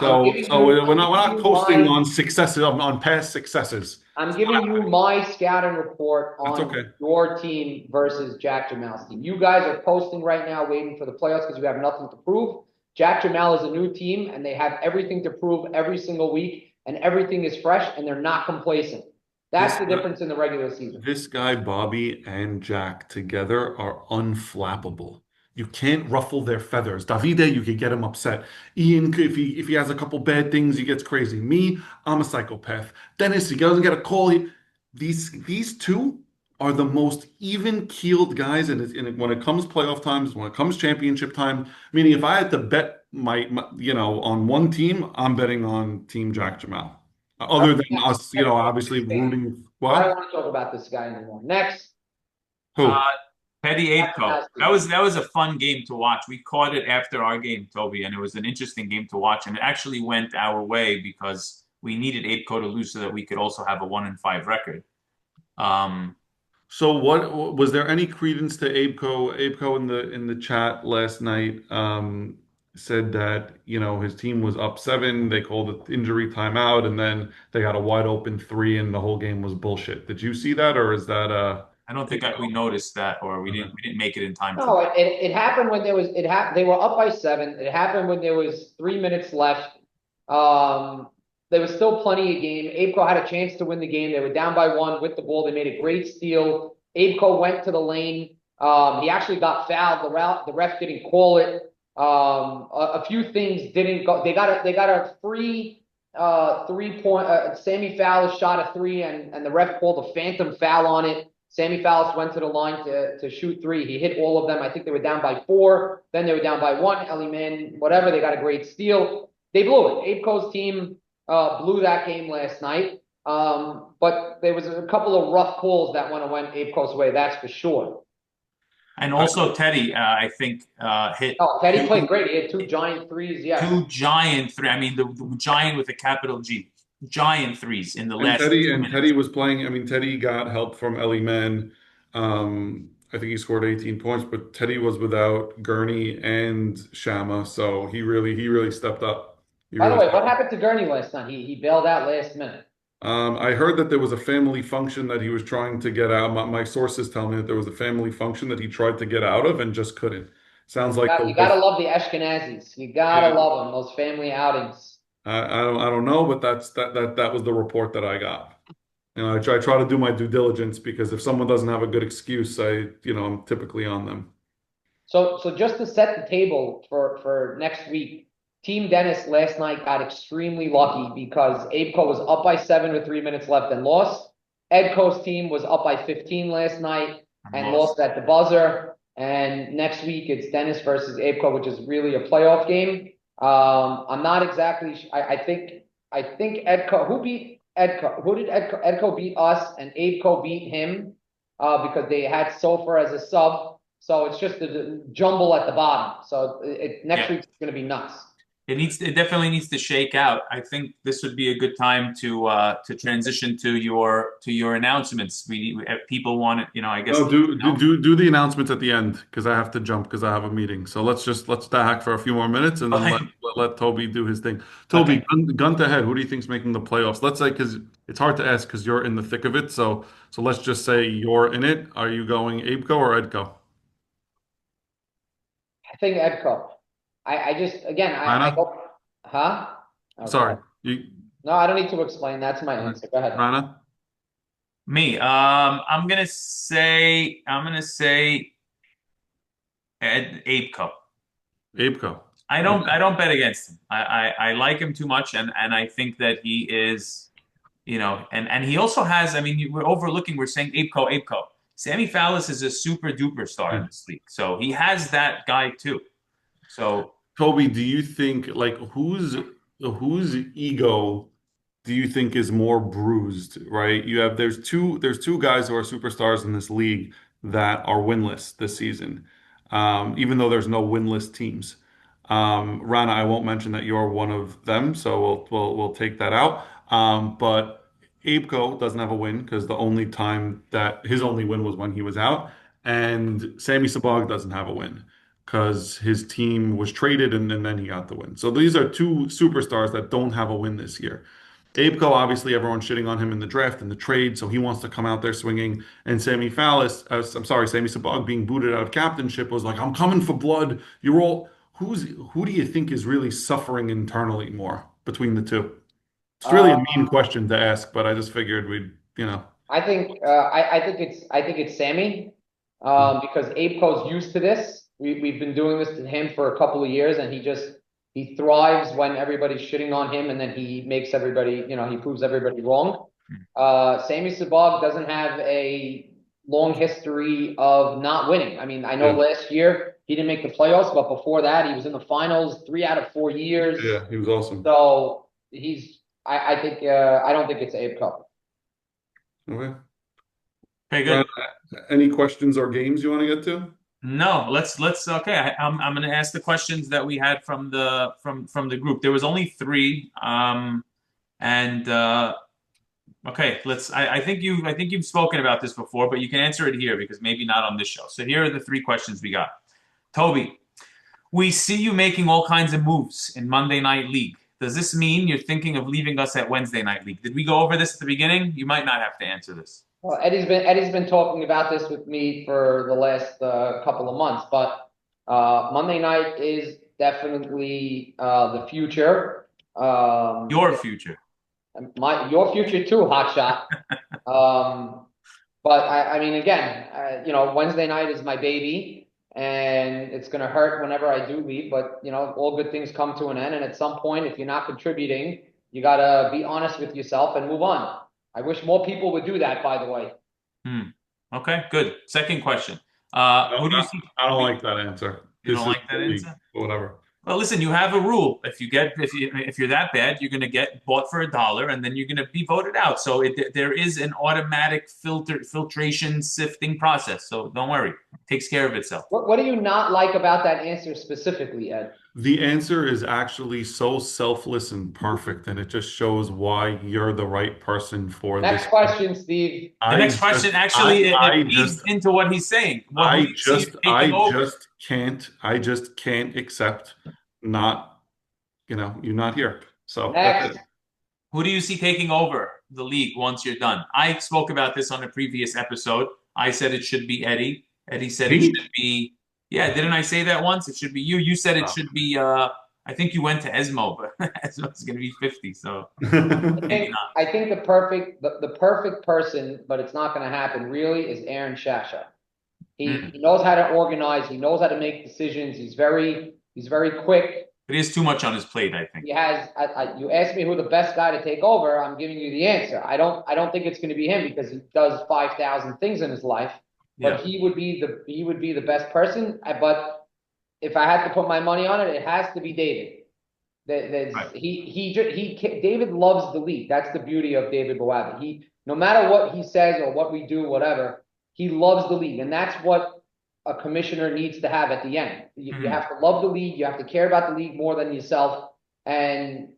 We're not coasting on successes, on past successes.
I'm giving you my scouting report on your team versus Jack Jamal's team. You guys are coasting right now, waiting for the playoffs because you have nothing to prove. Jack Jamal is a new team, and they have everything to prove every single week, and everything is fresh, and they're not complacent. That's the difference in the regular season.
This guy, Bobby, and Jack together are unflappable. You can't ruffle their feathers. Davide, you can get him upset. Ian, if he has a couple bad things, he gets crazy. Me, I'm a psychopath. Dennis, he doesn't get a call. These 2 are the most even-keeled guys, and when it comes playoff times, when it comes championship time, meaning if I had to bet my on one team, I'm betting on Team Jack Jamal. Other than us, obviously rooting. Well,
I don't want to talk about this guy anymore. Next.
Who?
Petty Apco. That was a fun game to watch. We caught it after our game, Toby, and it was an interesting game to watch. And it actually went our way because we needed Apco to lose so that we could also have a 1-5 record.
So what was there any credence to Apco? Apco in the chat last night said that his team was up 7. They called it injury timeout, and then they got a wide open 3, and the whole game was bullshit. Did you see that, or is that
I don't think we noticed that, or we didn't make it in time.
No, it happened when there was they were up by 7. It happened when there was 3 minutes left. There was still plenty of game. Apco had a chance to win the game. They were down by 1 with the ball. They made a great steal. Apco went to the lane. He actually got fouled. The ref didn't call it. A few things didn't go. They got a free 3-point. Sammy Fowler shot a 3, and the ref called a phantom foul on it. Sammy Fowler went to the line to shoot 3. He hit all of them. I think they were down by 4. Then they were down by 1. Ellie Man, whatever. They got a great steal. They blew it. Apco's team blew that game last night. But there was a couple of rough calls that went Apco's way. That's for sure.
And also Teddy, I think, hit
Oh, Teddy played
two
great. He had two giant threes. Yes.
two giant three. I mean, the giant with a capital G, giant threes in the
And
last
Teddy
two
and Teddy
minutes.
was playing. I mean, Teddy got help from Ellie Man. I think he scored 18 points, but Teddy was without Gurney and Shama, so he really stepped up. He
By the
really
way,
stepped
what
up.
happened to Gurney last night? He bailed out last minute.
I heard that there was a family function that he was trying to get out. My sources tell me that there was a family function that he tried to get out of and just couldn't. Sounds like the
You gotta
wife.
love the Ashkenazis. You gotta
Yeah,
love them. Those family outings.
I don't know, but that was the report that I got. I try to do my due diligence because if someone doesn't have a good excuse, I'm typically on them.
So just to set the table for next week, Team Dennis last night got extremely lucky because Abeco was up by 7 with 3 minutes left and lost. Edco's team was up by 15 last night
I'm
and
lost.
lost at the buzzer. And next week it's Dennis versus Abeco, which is really a playoff game. I'm not exactly. I think Edco. Who beat Edco? Who did Edco beat us and Abeco beat him? Because they had Sofer as a sub. So it's just a jumble at the bottom. So next
Yeah.
week's going to be nuts.
It definitely needs to shake out. I think this would be a good time to transition to your announcements. People want it, I guess.
No, do the announcements at the end because I have to jump because I have a meeting. So let's hack for a few more minutes and then let Toby do his thing. Toby,
Okay.
gun to head, who do you think's making the playoffs? Let's say because it's hard to ask because you're in the thick of it. So let's just say you're in it. Are you going Abeco or Edco?
I think Edco. I just, again, I
Rana?
hope, huh? Okay.
Sorry, you.
No, I don't need to explain. That's my answer. Go ahead.
Rana?
Me. I'm gonna say Ape Cup.
Abeco.
I don't
Okay.
I don't bet against him. I like him too much, and I think that he is, and he also has. I mean, we're overlooking. We're saying Apeco. Sammy Fallis is a super duper star in this league, so he has that guy too. So
Toby, do you think like whose ego do you think is more bruised, right? There's two guys who are superstars in this league that are winless this season. Even though there's no winless teams. Rana, I won't mention that you're one of them, so we'll take that out. But Abeco doesn't have a win because the only time that his only win was when he was out, and Sammy Sabag doesn't have a win because his team was traded and then he got the win. So these are two superstars that don't have a win this year. Abeco, obviously, everyone's shitting on him in the draft and the trade, so he wants to come out there swinging. And Sammy Sabag being booted out of captainship was like, "I'm coming for blood." Who do you think is really suffering internally more between the two? It's really
Uh,
a mean question to ask, but I just figured we'd.
I think it's Sammy, because Apeco's used to this. We've been doing this to him for a couple of years, and he thrives when everybody's shitting on him, and then he makes everybody, he proves everybody wrong. Sammy Sabag doesn't have a long history of not winning. I mean, I know
Yeah,
last year he didn't make the playoffs, but before that he was in the finals 3 out of 4 years.
yeah, he was awesome.
So I don't think it's Apeco.
Okay.
okay,
Ron,
good.
any questions or games you want to get to?
No, let's okay. I'm gonna ask the questions that we had from the group. There was only three. And okay, I think you've spoken about this before, but you can answer it here because maybe not on this show. So here are the three questions we got. Toby, we see you making all kinds of moves in Monday Night League. Does this mean you're thinking of leaving us at Wednesday Night League? Did we go over this at the beginning? You might not have to answer this.
Well, Eddie's been talking about this with me for the last couple of months, but Monday night is definitely the future.
Your future.
Your future too, hotshot. Um, but I mean, again, Wednesday night is my baby, and it's gonna hurt whenever I do leave. But all good things come to an end, and at some point, if you're not contributing, you gotta be honest with yourself and move on. I wish more people would do that, by the way.
Hmm. Okay, good. Second question.
No,
Who do you see?
I don't like that answer.
You
This
don't
is
like that
the league,
answer?
whatever.
Well, listen, you have a rule. If you're that bad, you're going to get bought for $1, and then you're going to be voted out. So there is an automatic filtration sifting process. So don't worry, it takes care of itself.
What do you not like about that answer specifically, Ed?
The answer is actually so selfless and perfect, and it just shows why you're the right person for
Next
this.
question, Steve.
The
I
next question
just,
actually it
I
feeds
just,
into what he's saying. Well, who do
I
you see
just,
taking over?
I just can't accept not, you not here. So that's
Next.
it.
Who do you see taking over the league once you're done? I spoke about this on a previous episode. I said it should be Eddie. Eddie said it
Me?
should be, yeah, didn't I say that once? It should be you. You said it should be, I think you went to Esmo, but Esmo's going to be 50, so maybe not.
I think the perfect person, but it's not going to happen really, is Aaron Shasha. He
Mm.
knows how to organize. He knows how to make decisions. He's very quick.
It is too much on his plate, I think.
He has. You asked me who the best guy to take over. I'm giving you the answer. I don't think it's going to be him because he does 5,000 things in his life. But
Yeah.
he would be the best person. But if I had to put my money on it, it has to be David.
Right.
David loves the league. That's the beauty of David Boavi. No matter what he says or what we do, whatever, he loves the league, and that's what a commissioner needs to have at the end. You have to love the league. You have to care about the league more than yourself, and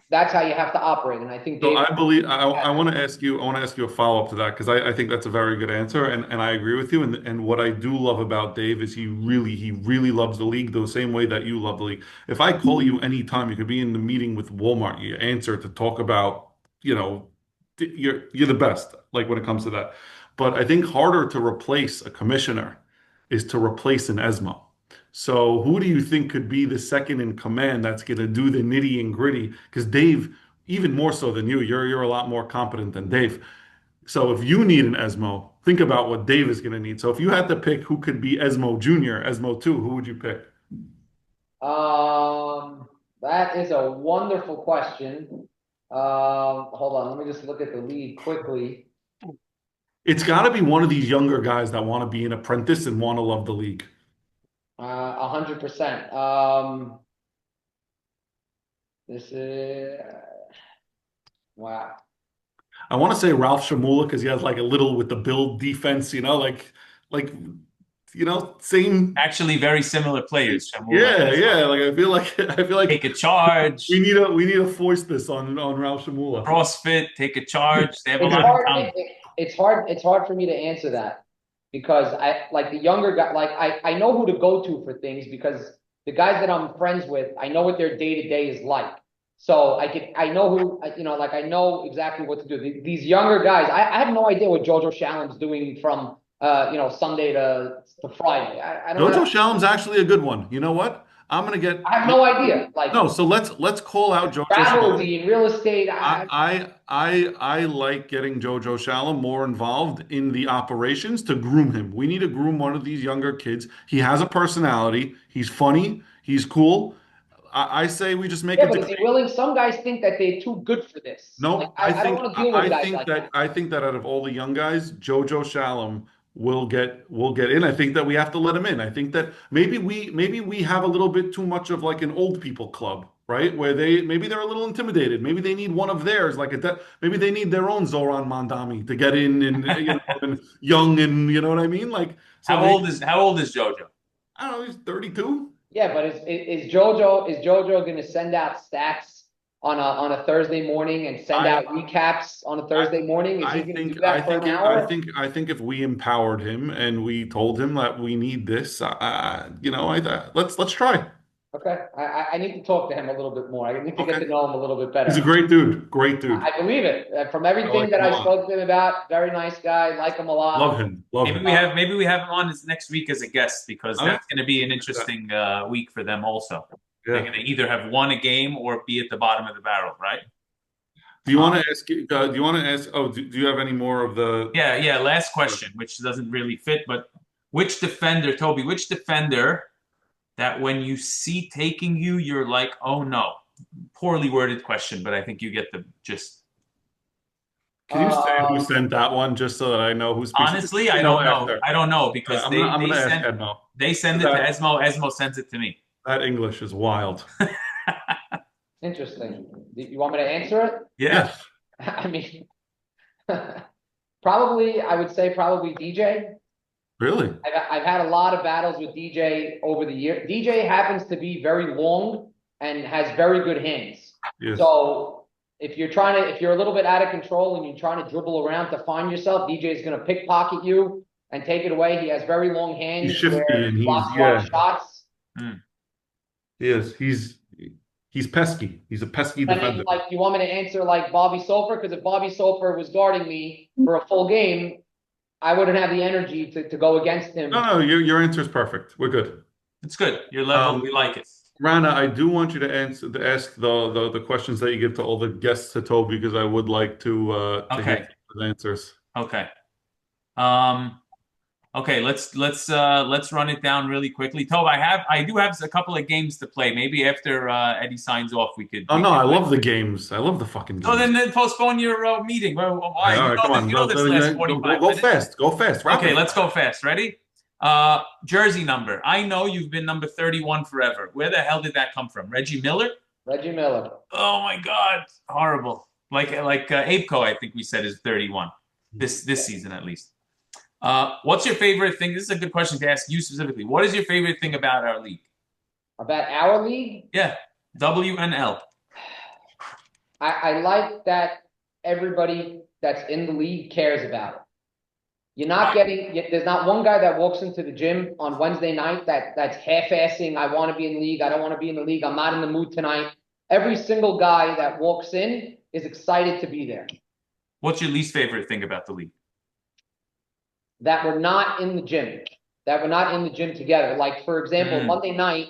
that's how you have to operate. And I think
So
David.
I believe I want to ask you. I want to ask you a follow up to that because I think that's a very good answer, and I agree with you. And what I do love about Dave is he really loves the league the same way that you love the league. If I call you anytime, you could be in the meeting with Walmart. You answer to talk about you're the best. Like when it comes to that, but I think harder to replace a commissioner is to replace an ESMO. So who do you think could be the second in command that's going to do the nitty and gritty? Because Dave, even more so than you, you're a lot more competent than Dave. So if you need an Esmo, think about what Dave is going to need. So if you had to pick who could be Esmo Junior, Esmo 2, who would you pick?
That is a wonderful question. Hold on, let me just look at the league quickly.
It's got to be one of these younger guys that want to be an apprentice and want to love the league.
100%. This is wow.
I want to say Ralph Shamula because he has like a little with the build defense, like same.
Actually, very similar players, Shamula and
Yeah,
Esmo.
yeah. Like I feel like
Take a charge,
we need to foist this on Ralph Shamula.
CrossFit, take a charge. They have a
It's
lot in
hard.
common.
It's hard for me to answer that because I like the younger guy. Like I know who to go to for things because the guys that I'm friends with, I know what their day to day is like. So I know who, like I know exactly what to do. These younger guys, I have no idea what Jojo Shallon's doing from, Sunday to Friday. I don't
Jojo
know.
Shalom's actually a good one. You know what? I'm gonna get
I have no idea. Like
no. So let's call out Jojo
travel, is
Shalom.
he in real estate?
I like getting Jojo Shalom more involved in the operations to groom him. We need to groom one of these younger kids. He has a personality. He's funny. He's cool. I say we just make
Yeah,
a
but is he
decree.
willing? Some guys think that they're too good for this. Like
No, I
I don't
think
want to deal with
I
guys
think
like that.
that I think that out of all the young guys, Jojo Shalom will get in. I think that we have to let him in. I think that maybe we have a little bit too much of like an old people club, right? Where they're a little intimidated. Maybe they need one of theirs, like maybe they need their own Zoran Mandami to get in and and young and you know what I mean? Like so
How old is Jojo?
I don't know, he's 32.
Yeah, but is Jojo going to send out stats on a Thursday morning and send
I
out recaps on a
I
Thursday morning? Is he
I
going to do
think I
that for
think
an
it, I
hour?
think I think if we empowered him and we told him that we need this, let's try.
Okay, I need to talk to him a little bit more. I need to get
Okay,
to know him a little bit
he's a
better.
great dude. Great dude.
I believe it. From
I
everything
like
that
him a
I
lot.
spoke to him about, very nice guy, like him a
Love
lot.
him. Love
Maybe
him.
we have maybe we have him on this next week as a guest because
Okay.
that's going to be an
We can do that.
interesting week for them also. They're
Yeah.
going to either have won a game or be at the bottom of the barrel, right?
Do you
Um,
want to ask? Do you want to ask? Oh, do you have any more of the?
yeah, yeah. Last question, which doesn't really fit, but which defender, Toby, which defender that when you see taking you, you're like, oh no. Poorly worded question, but I think you get the gist.
Can you say who
Um,
sent that one, just so that I know who speaks? Just
Honestly,
let me
I
know
don't know.
after.
I don't know because
I'm gonna
they
ask
send
Edmo.
they send it to
That
Esmo. Esmo sends it to me.
That English is wild.
Interesting. You want me to answer it?
Yeah.
Yes.
I mean, probably, I would say probably DJ.
Really?
I've had a lot of battles with DJ over the year. DJ happens to be very long and has very good hands.
Yes.
So if you're a little bit out of control and you're trying to dribble around to find yourself, DJ is going to pickpocket you and take it away. He has very long hands.
He's shifty
where
and
he blocks a lot of shots.
Yes, he's pesky. He's a pesky
And
defender.
then, like, you want me to answer like Bobby Sofer? Because if Bobby Sofer was guarding me for a full game, I wouldn't have the energy to go against him.
No, your answer is perfect. We're good.
It's good. Your level, we like it.
Rana, I do want you to ask the questions that you give to all the guests to Toby because I would like to hear his answers.
Okay. Okay, let's run it down really quickly. Toby, I do have a couple of games to play. Maybe after Eddie signs off, we could.
Oh no, I love the games. I love the fucking games.
Oh, then postpone your meeting. Why?
All right, come on.
You know this lasts 45 minutes.
Fast. Go fast.
Okay, let's go fast. Ready? Jersey number. I know you've been number 31 forever. Where the hell did that come from? Reggie Miller?
Reggie Miller.
Oh my God, horrible. Like Apeco, I think we said is 31 this season at least. What's your favorite thing? This is a good question to ask you specifically. What is your favorite thing about our league?
About our league?
Yeah, WNL.
I like that everybody that's in the league cares about it. You're not there's not one guy that walks into the gym on Wednesday night that's half-assing, I want to be in the league, I don't want to be in the league, I'm not in the mood tonight. Every single guy that walks in is excited to be there.
What's your least favorite thing about the league?
That we're not in the gym. That we're not in the gym together. Like, for example, Monday night,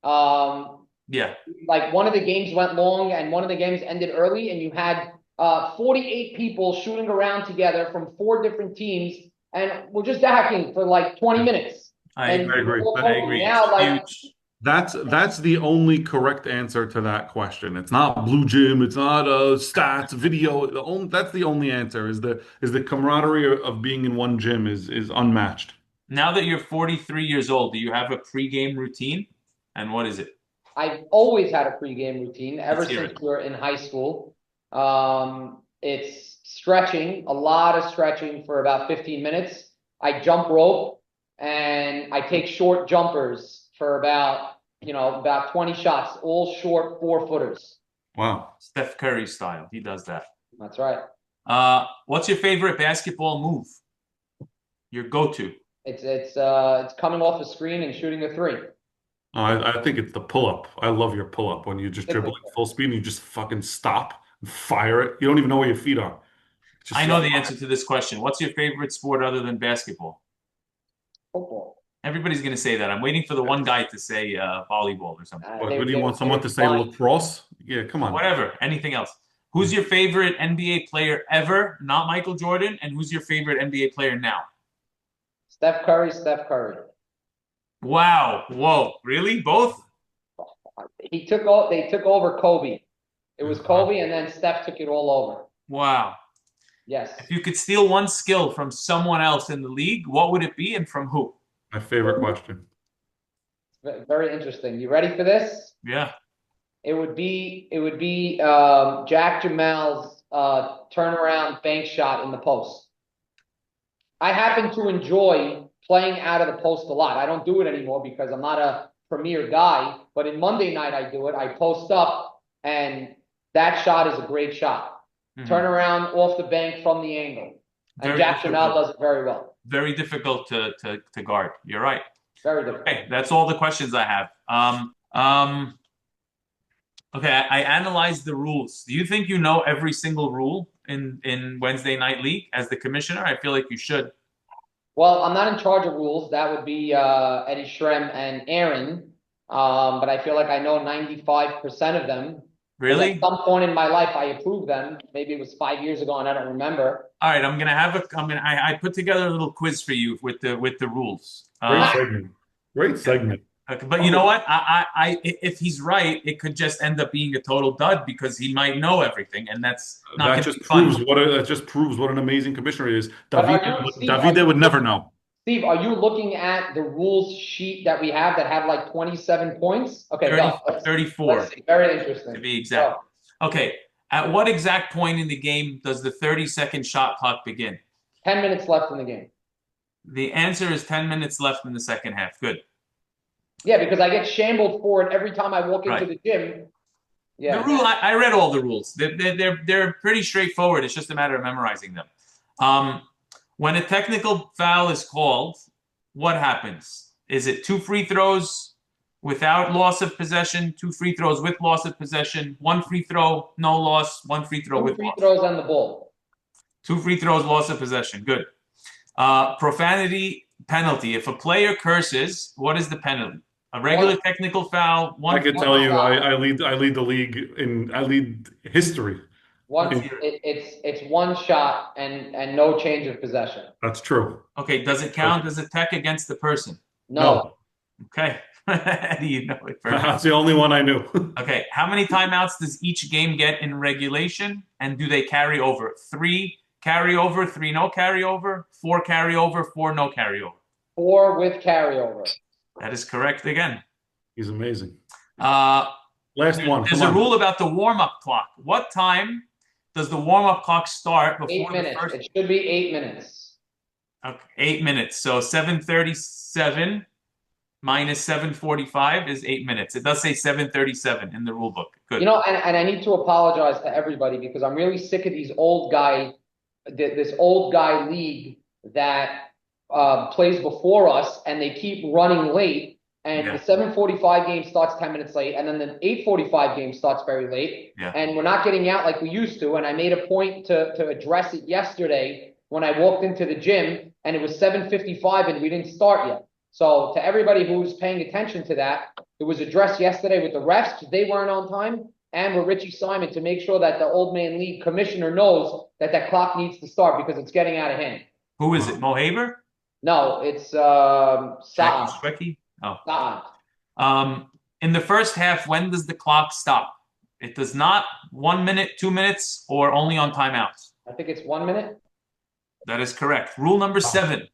like one of the games went long and one of the games ended early, and you had 48 people shooting around together from 4 different teams, and we're just hacking for like 20 minutes.
I agree.
Now, like,
that's the only correct answer to that question. It's not blue gym. It's not stats, video. That's the only answer. Is the camaraderie of being in one gym is unmatched.
Now that you're 43 years old, do you have a pregame routine? And what is it?
I've always had a pregame routine ever since we were in high school. It's stretching, a lot of stretching for about 15 minutes. I jump rope and I take short jumpers for about 20 shots, all short 4-footers.
Wow.
Steph Curry style. He does that.
That's right.
What's your favorite basketball move? Your go-to?
It's coming off a screen and shooting a 3.
I think it's the pull-up. I love your pull-up when you just dribble at full speed and you just fucking stop and fire it. You don't even know where your feet are.
I know the answer to this question. What's your favorite sport other than basketball?
Football.
Everybody's going to say that. I'm waiting for the one guy to say volleyball or something.
What do you want someone to say lacrosse? Yeah, come on.
Whatever. Anything else. Who's your favorite NBA player ever, not Michael Jordan? And who's your favorite NBA player now?
Steph Curry, Steph Curry.
Wow. Whoa. Really? Both?
They took over Kobe. It was Kobe, and then Steph took it all over.
Wow.
Yes.
If you could steal one skill from someone else in the league, what would it be and from who?
My favorite question.
Very interesting. You ready for this?
Yeah.
It would be Jack Jamal's turnaround bank shot in the post. I happen to enjoy playing out of the post a lot. I don't do it anymore because I'm not a premier guy, but in Monday night I do it. I post up, and that shot is a great shot. Turn around off the bank from the angle. And Jack Jamal does it very well.
Very difficult to guard. You're right.
Very difficult.
Okay, that's all the questions I have. Okay, I analyzed the rules. Do you think you know every single rule in Wednesday Night League as the commissioner? I feel like you should.
Well, I'm not in charge of rules. That would be Eddie Shrem and Aaron. But I feel like I know 95% of them.
Really?
At some point in my life, I approved them. Maybe it was 5 years ago, and I don't remember.
All right, I put together a little quiz for you with the rules.
Great segment. Great segment.
Okay, but you know what? If he's right, it could just end up being a total dud because he might know everything, and that's not
that just proves what an amazing commissioner he is. Davide would never know.
Steve, are you looking at the rules sheet that we have that have like 27 points? Okay,
30,
go.
34
Let's see. Very interesting.
to be exact.
Go.
Okay. At what exact point in the game does the 30-second shot clock begin?
10 minutes left in the game.
The answer is 10 minutes left in the second half. Good.
Yeah, because I get shambled for it every time I walk into
Right.
the gym. Yeah.
The rule, I read all the rules. They're pretty straightforward. It's just a matter of memorizing them. When a technical foul is called, what happens? Is it 2 free throws without loss of possession, 2 free throws with loss of possession, 1 free throw, no loss, 1 free throw
2
with
free
loss?
throws on the ball.
2 free throws, loss of possession. Good. Profanity penalty. If a player curses, what is the penalty? A regular technical foul.
I can tell you, I lead the league I lead history.
It's 1 shot and no change of possession.
That's true.
Okay, does it count as a tech against the person?
No.
Okay. How do you know it?
That's the only one I knew.
Okay, how many timeouts does each game get in regulation, and do they carry over? 3 carry over, 3 no carry over, 4 carry over, 4 no carry over.
4 with carryover.
That is correct again.
He's amazing.
Last
one.
There's a rule about the warm-up clock. What time does the warm-up clock start before
8 minutes.
the first?
It should be 8 minutes.
Okay, 8 minutes. So 7:37 minus 7:45 is 8 minutes. It does say 7:37 in the rule book. Good.
You know, and I need to apologize to everybody because I'm really sick of these this old guy league that plays before us, and they keep running late. And the 7:45 game starts 10 minutes late, and then the 8:45 game starts very late.
Yeah.
And we're not getting out like we used to. And I made a point to address it yesterday when I walked into the gym, and it was 7:55 and we didn't start yet. So to everybody who's paying attention to that, it was addressed yesterday with the refs because they weren't on time, and with Richie Simon to make sure that the old man league commissioner knows that that clock needs to start because it's getting out of hand.
Who is it? Mo Haber?
No, it's
Jackie Schrecky? Oh.
Saad.
In the first half, when does the clock stop? It does not 1 minute, 2 minutes, or only on timeouts.
I think it's 1 minute.
That is correct. Rule number 7.
He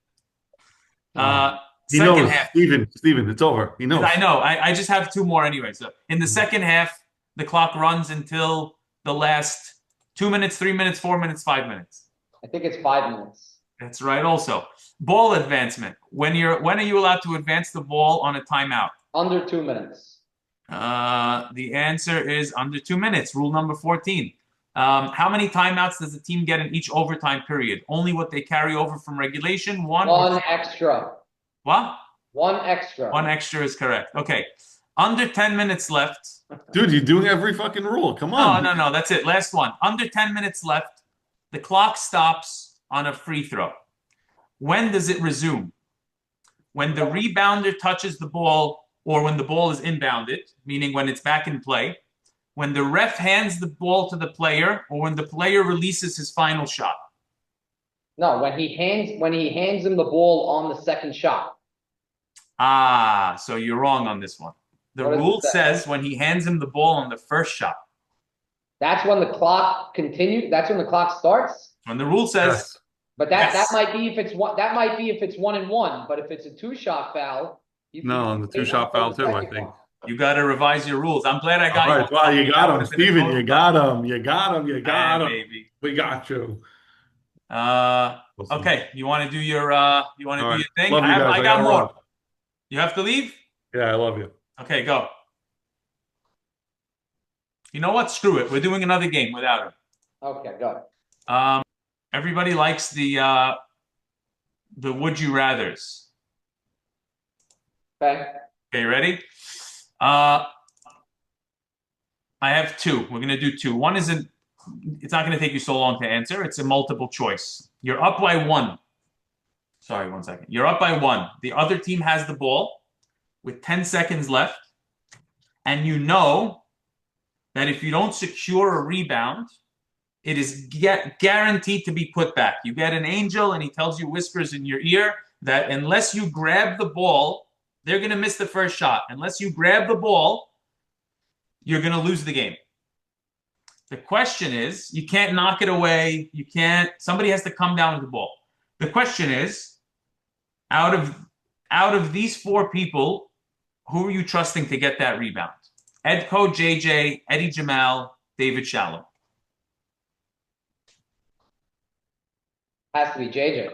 Second
knows.
half.
Steven, it's over. He knows.
I know. I just have 2 more anyway. So in the second half, the clock runs until the last 2 minutes, 3 minutes, 4 minutes, 5 minutes.
I think it's 5 minutes.
That's right. Also, ball advancement. When are you allowed to advance the ball on a timeout?
Under 2 minutes.
The answer is under 2 minutes. Rule number 14. How many timeouts does the team get in each overtime period? Only what they carry over from regulation? One
extra.
What?
1 extra.
1 extra is correct. Okay. Under 10 minutes left.
Dude, you're doing every fucking rule. Come on.
No. That's it. Last one. Under 10 minutes left. The clock stops on a free throw. When does it resume? When the rebounder touches the ball, or when the ball is inbounded, meaning when it's back in play, when the ref hands the ball to the player, or when the player releases his final shot.
No, when he hands him the ball on the second shot.
So you're wrong on this one. The rule says when he hands him the ball on the first shot.
That's when the clock continues. That's when the clock starts.
When the rule says.
Yes.
But that might be if it's one. That might be if it's 1 and 1. But if it's a 2-shot foul,
No, the 2-shot foul too, I think.
You got to revise your rules. I'm glad I got you.
Right, well, you got him, Steven. You got him. You got him.
Baby.
We got you.
Okay. You want to do your thing?
Love you guys.
I got more. You have to leave?
Yeah, I love you.
Okay, go. You know what? Screw it. We're doing another game without him.
Okay, go.
Everybody likes the would you rathers.
Okay.
Okay, ready? I have 2. We're gonna do 2. One isn't. It's not gonna take you so long to answer. It's a multiple choice. You're up by 1. Sorry, 1 second. You're up by 1. The other team has the ball with 10 seconds left, and you know that if you don't secure a rebound, it is guaranteed to be put back. You get an angel, and he tells you, whispers in your ear, that unless you grab the ball, they're going to miss the first shot. Unless you grab the ball, you're going to lose the game. The question is, you can't knock it away. Somebody has to come down with the ball. The question is, Out of these four people, who are you trusting to get that rebound? Edco, JJ, Eddie Jamal, David Shallow.
Has to be JJ.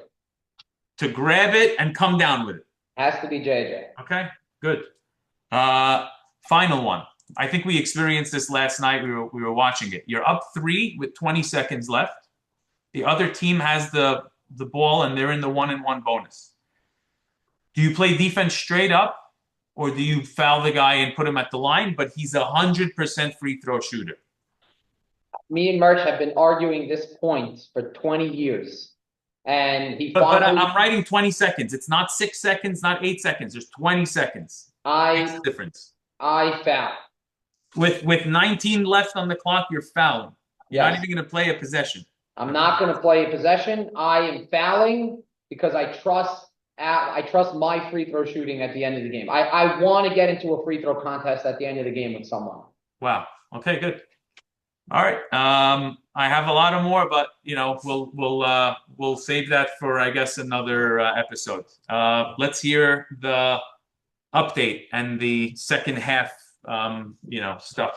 To grab it and come down with it.
Has to be JJ.
Okay, good. Final one. I think we experienced this last night. We were watching it. You're up 3 with 20 seconds left. The other team has the ball and they're in the 1-and-1 bonus. Do you play defense straight up, or do you foul the guy and put him at the line? But he's 100% free throw shooter.
Me and Merch have been arguing this point for 20 years. And he
But
finally,
I'm writing 20 seconds. It's not 6 seconds, not 8 seconds. There's 20 seconds. Makes a difference.
I foul.
With 19 left on the clock, you're fouling. You're not even going to play a possession.
I'm not going to play a possession. I am fouling because I trust my free throw shooting at the end of the game. I want to get into a free throw contest at the end of the game with someone.
Wow. Okay, good. All right. I have a lot of more, but we'll save that for, I guess, another episode. Let's hear the update and the second half stuff.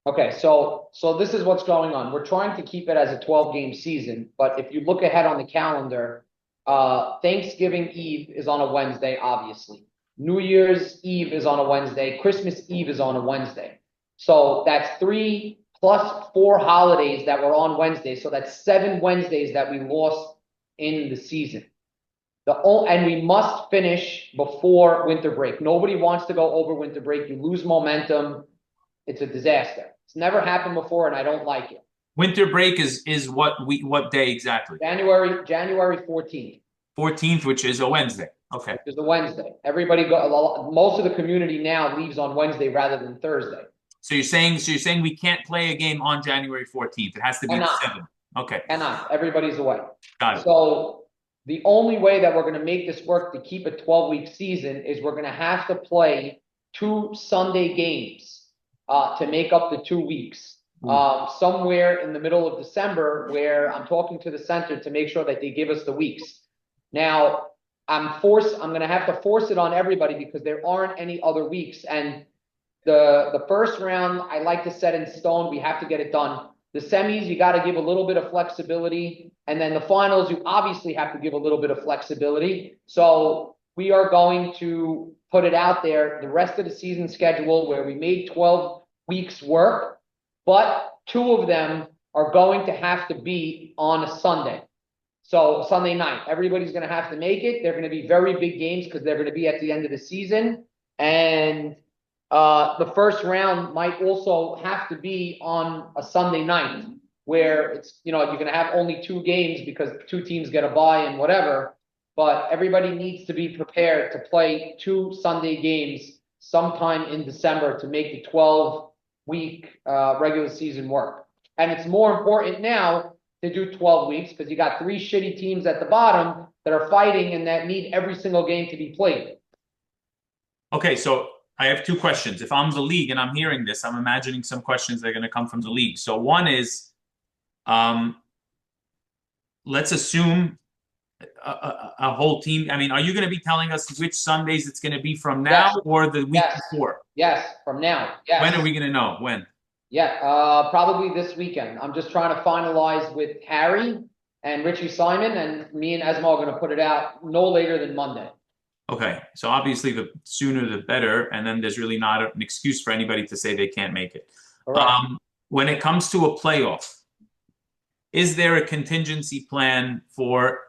Okay, so this is what's going on. We're trying to keep it as a 12-game season, but if you look ahead on the calendar, Thanksgiving Eve is on a Wednesday, obviously. New Year's Eve is on a Wednesday. Christmas Eve is on a Wednesday. So that's 3 plus 4 holidays that were on Wednesday. So that's 7 Wednesdays that we lost in the season. And we must finish before winter break. Nobody wants to go over winter break. You lose momentum. It's a disaster. It's never happened before, and I don't like it.
Winter break is what day exactly?
January 14th.
14th, which is a Wednesday. Okay.
Which is a Wednesday. Most of the community now leaves on Wednesday rather than Thursday.
So you're saying we can't play a game on January 14th. It has to be the 7th. Okay.
Cannot. Everybody's away.
Got it.
So the only way that we're going to make this work to keep a 12-week season is we're going to have to play 2 Sunday games to make up the 2 weeks. Somewhere in the middle of December, where I'm talking to the center to make sure that they give us the weeks. Now, I'm going to have to force it on everybody because there aren't any other weeks. And the first round, I like to set in stone. We have to get it done. The semis, you got to give a little bit of flexibility. And then the finals, you obviously have to give a little bit of flexibility. So we are going to put it out there, the rest of the season schedule where we made 12 weeks work, but 2 of them are going to have to be on a Sunday. So Sunday night, everybody's going to have to make it. They're going to be very big games because they're going to be at the end of the season. And the first round might also have to be on a Sunday night where it's, you're going to have only 2 games because 2 teams get a bye and whatever. But everybody needs to be prepared to play 2 Sunday games sometime in December to make the 12-week regular season work. And it's more important now to do 12 weeks because you got 3 shitty teams at the bottom that are fighting and that need every single game to be played.
Okay, so I have 2 questions. If I'm the league and I'm hearing this, I'm imagining some questions that are going to come from the league. So one is, let's assume a whole team. I mean, are you going to be telling us which Sundays it's going to be from now or the week before?
Yes, from now. Yes.
When are we going to know? When?
Yeah, probably this weekend. I'm just trying to finalize with Harry and Richie Simon, and me and Esmo are going to put it out no later than Monday.
Okay, so obviously the sooner the better, and then there's really not an excuse for anybody to say they can't make it. When it comes to a playoff, is there a contingency plan for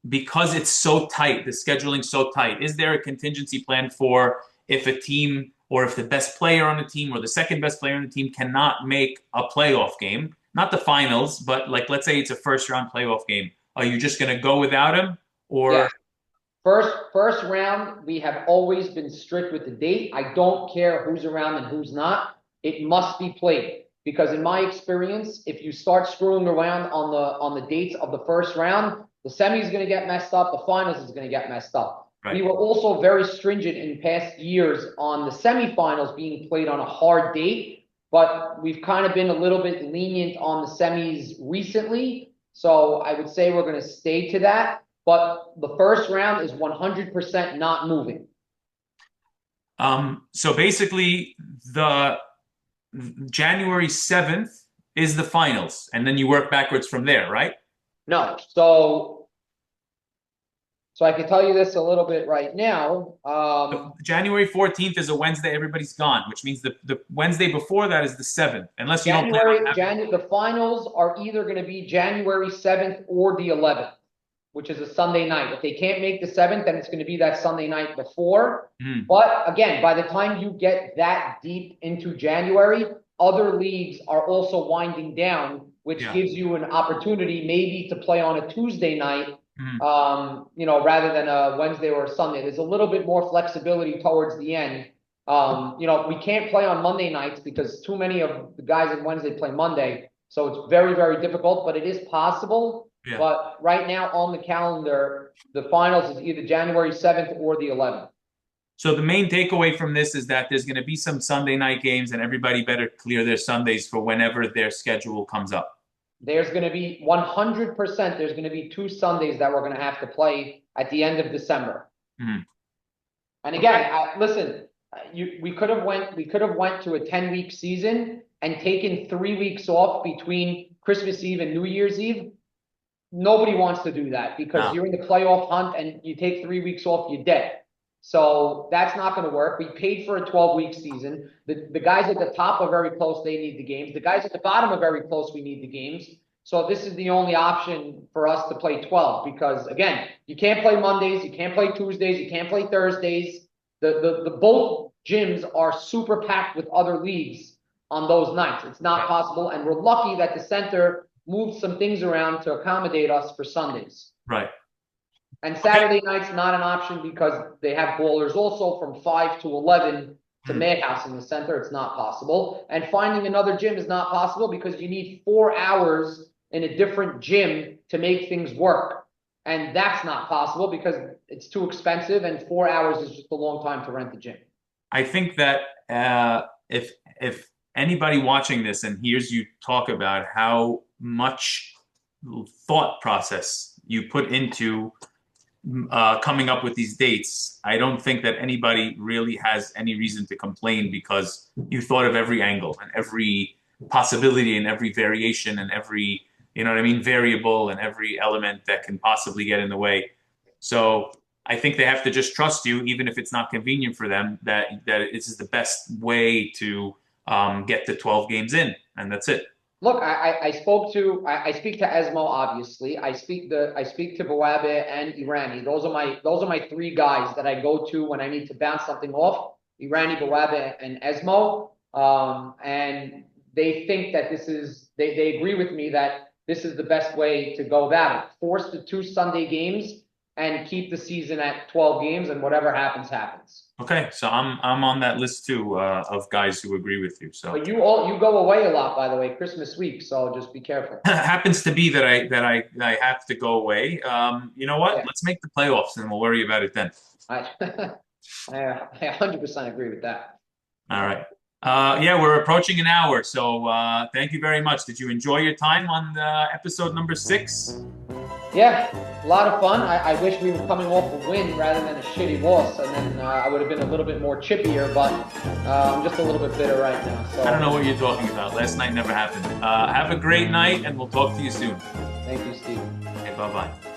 because it's so tight, the scheduling's so tight, is there a contingency plan for if a team or if the best player on the team or the second best player on the team cannot make a playoff game, not the finals, but like let's say it's a first round playoff game, are you just going to go without him? Or
yeah. First round, we have always been strict with the date. I don't care who's around and who's not. It must be played. Because in my experience, if you start screwing around on the dates of the first round, the semi is going to get messed up. The finals is going to get messed up. Right. We were also very stringent in past years on the semifinals being played on a hard date, but we've kind of been a little bit lenient on the semis recently. So I would say we're going to stay to that. but the first round is 100% not moving.
So basically, the January 7th is the finals, and then you work backwards from there, right?
No, so I can tell you this a little bit right now.
January 14th is a Wednesday, everybody's gone, which means the Wednesday before that is the 7th, unless you don't plan on having...
The finals are either going to be January 7th or the 11th, which is a Sunday night. If they can't make the 7th, then it's going to be that Sunday night before. But again, by the time you get that deep into January, other leagues are also winding down, which gives you an opportunity maybe to play on a Tuesday night, you know, rather than a Wednesday or a Sunday. There's a little bit more flexibility towards the end. You know, we can't play on Monday nights because too many of the guys on Wednesday play Monday. So it's very, very difficult, but it is possible.
Yeah.
But right now on the calendar, the finals is either January 7th or the 11th.
So the main takeaway from this is that there's going to be some Sunday night games, and everybody better clear their Sundays for whenever their schedule comes up.
There's going to be 100%. There's going to be 2 Sundays that we're going to have to play at the end of December. And again, listen, we could have went to a 10-week season and taken 3 weeks off between Christmas Eve and New Year's Eve. Nobody wants to do that because you're in the playoff hunt and you take 3 weeks off, you're dead. So that's not going to work. We paid for a 12-week season. The guys at the top are very close. They need the games. The guys at the bottom are very close. We need the games. So this is the only option for us to play 12 because, again, you can't play Mondays. You can't play Tuesdays. You can't play Thursdays. The both gyms are super packed with other leagues on those nights. It's not possible. And we're lucky that the center moved some things around to accommodate us for Sundays.
Right.
And Saturday night's not an option because they have bowlers also from 5 to 11 to Madhouse in the center. It's not possible. And finding another gym is not possible because you need 4 hours in a different gym to make things work. And that's not possible because it's too expensive and 4 hours is just a long time to rent the gym.
I think that if anybody watching this and hears you talk about how much thought process you put into coming up with these dates, I don't think that anybody really has any reason to complain because you thought of every angle and every possibility and every variation and every, you know what I mean, variable and every element that can possibly get in the way. So I think they have to just trust you, even if it's not convenient for them, that this is the best way to get the 12 games in, and that's it.
Look, I speak to Esmo, obviously. I speak to Bawabe and Irani. Those are my 3 guys that I go to when I need to bounce something off. Irani, Bawabe, and Esmo. And they think that they agree with me that this is the best way to go about it. Force the 2 Sunday games and keep the season at 12 games, and whatever happens, happens.
Okay, so I'm on that list too of guys who agree with you. So,
but you go away a lot, by the way, Christmas week. So just be careful.
Happens to be that I have to go away. You know what? Let's make the playoffs, and we'll worry about it then.
I 100% agree with that.
All right. Yeah, we're approaching an hour, so thank you very much. Did you enjoy your time on episode number 6?
Yeah, a lot of fun. I wish we were coming off a win rather than a shitty loss, and then I would have been a little bit more chippier, but I'm just a little bit bitter right now. So
I don't know what you're talking about. Last night never happened. Have a great night, and we'll talk to you soon.
Thank you, Steve.
Okay, bye-bye.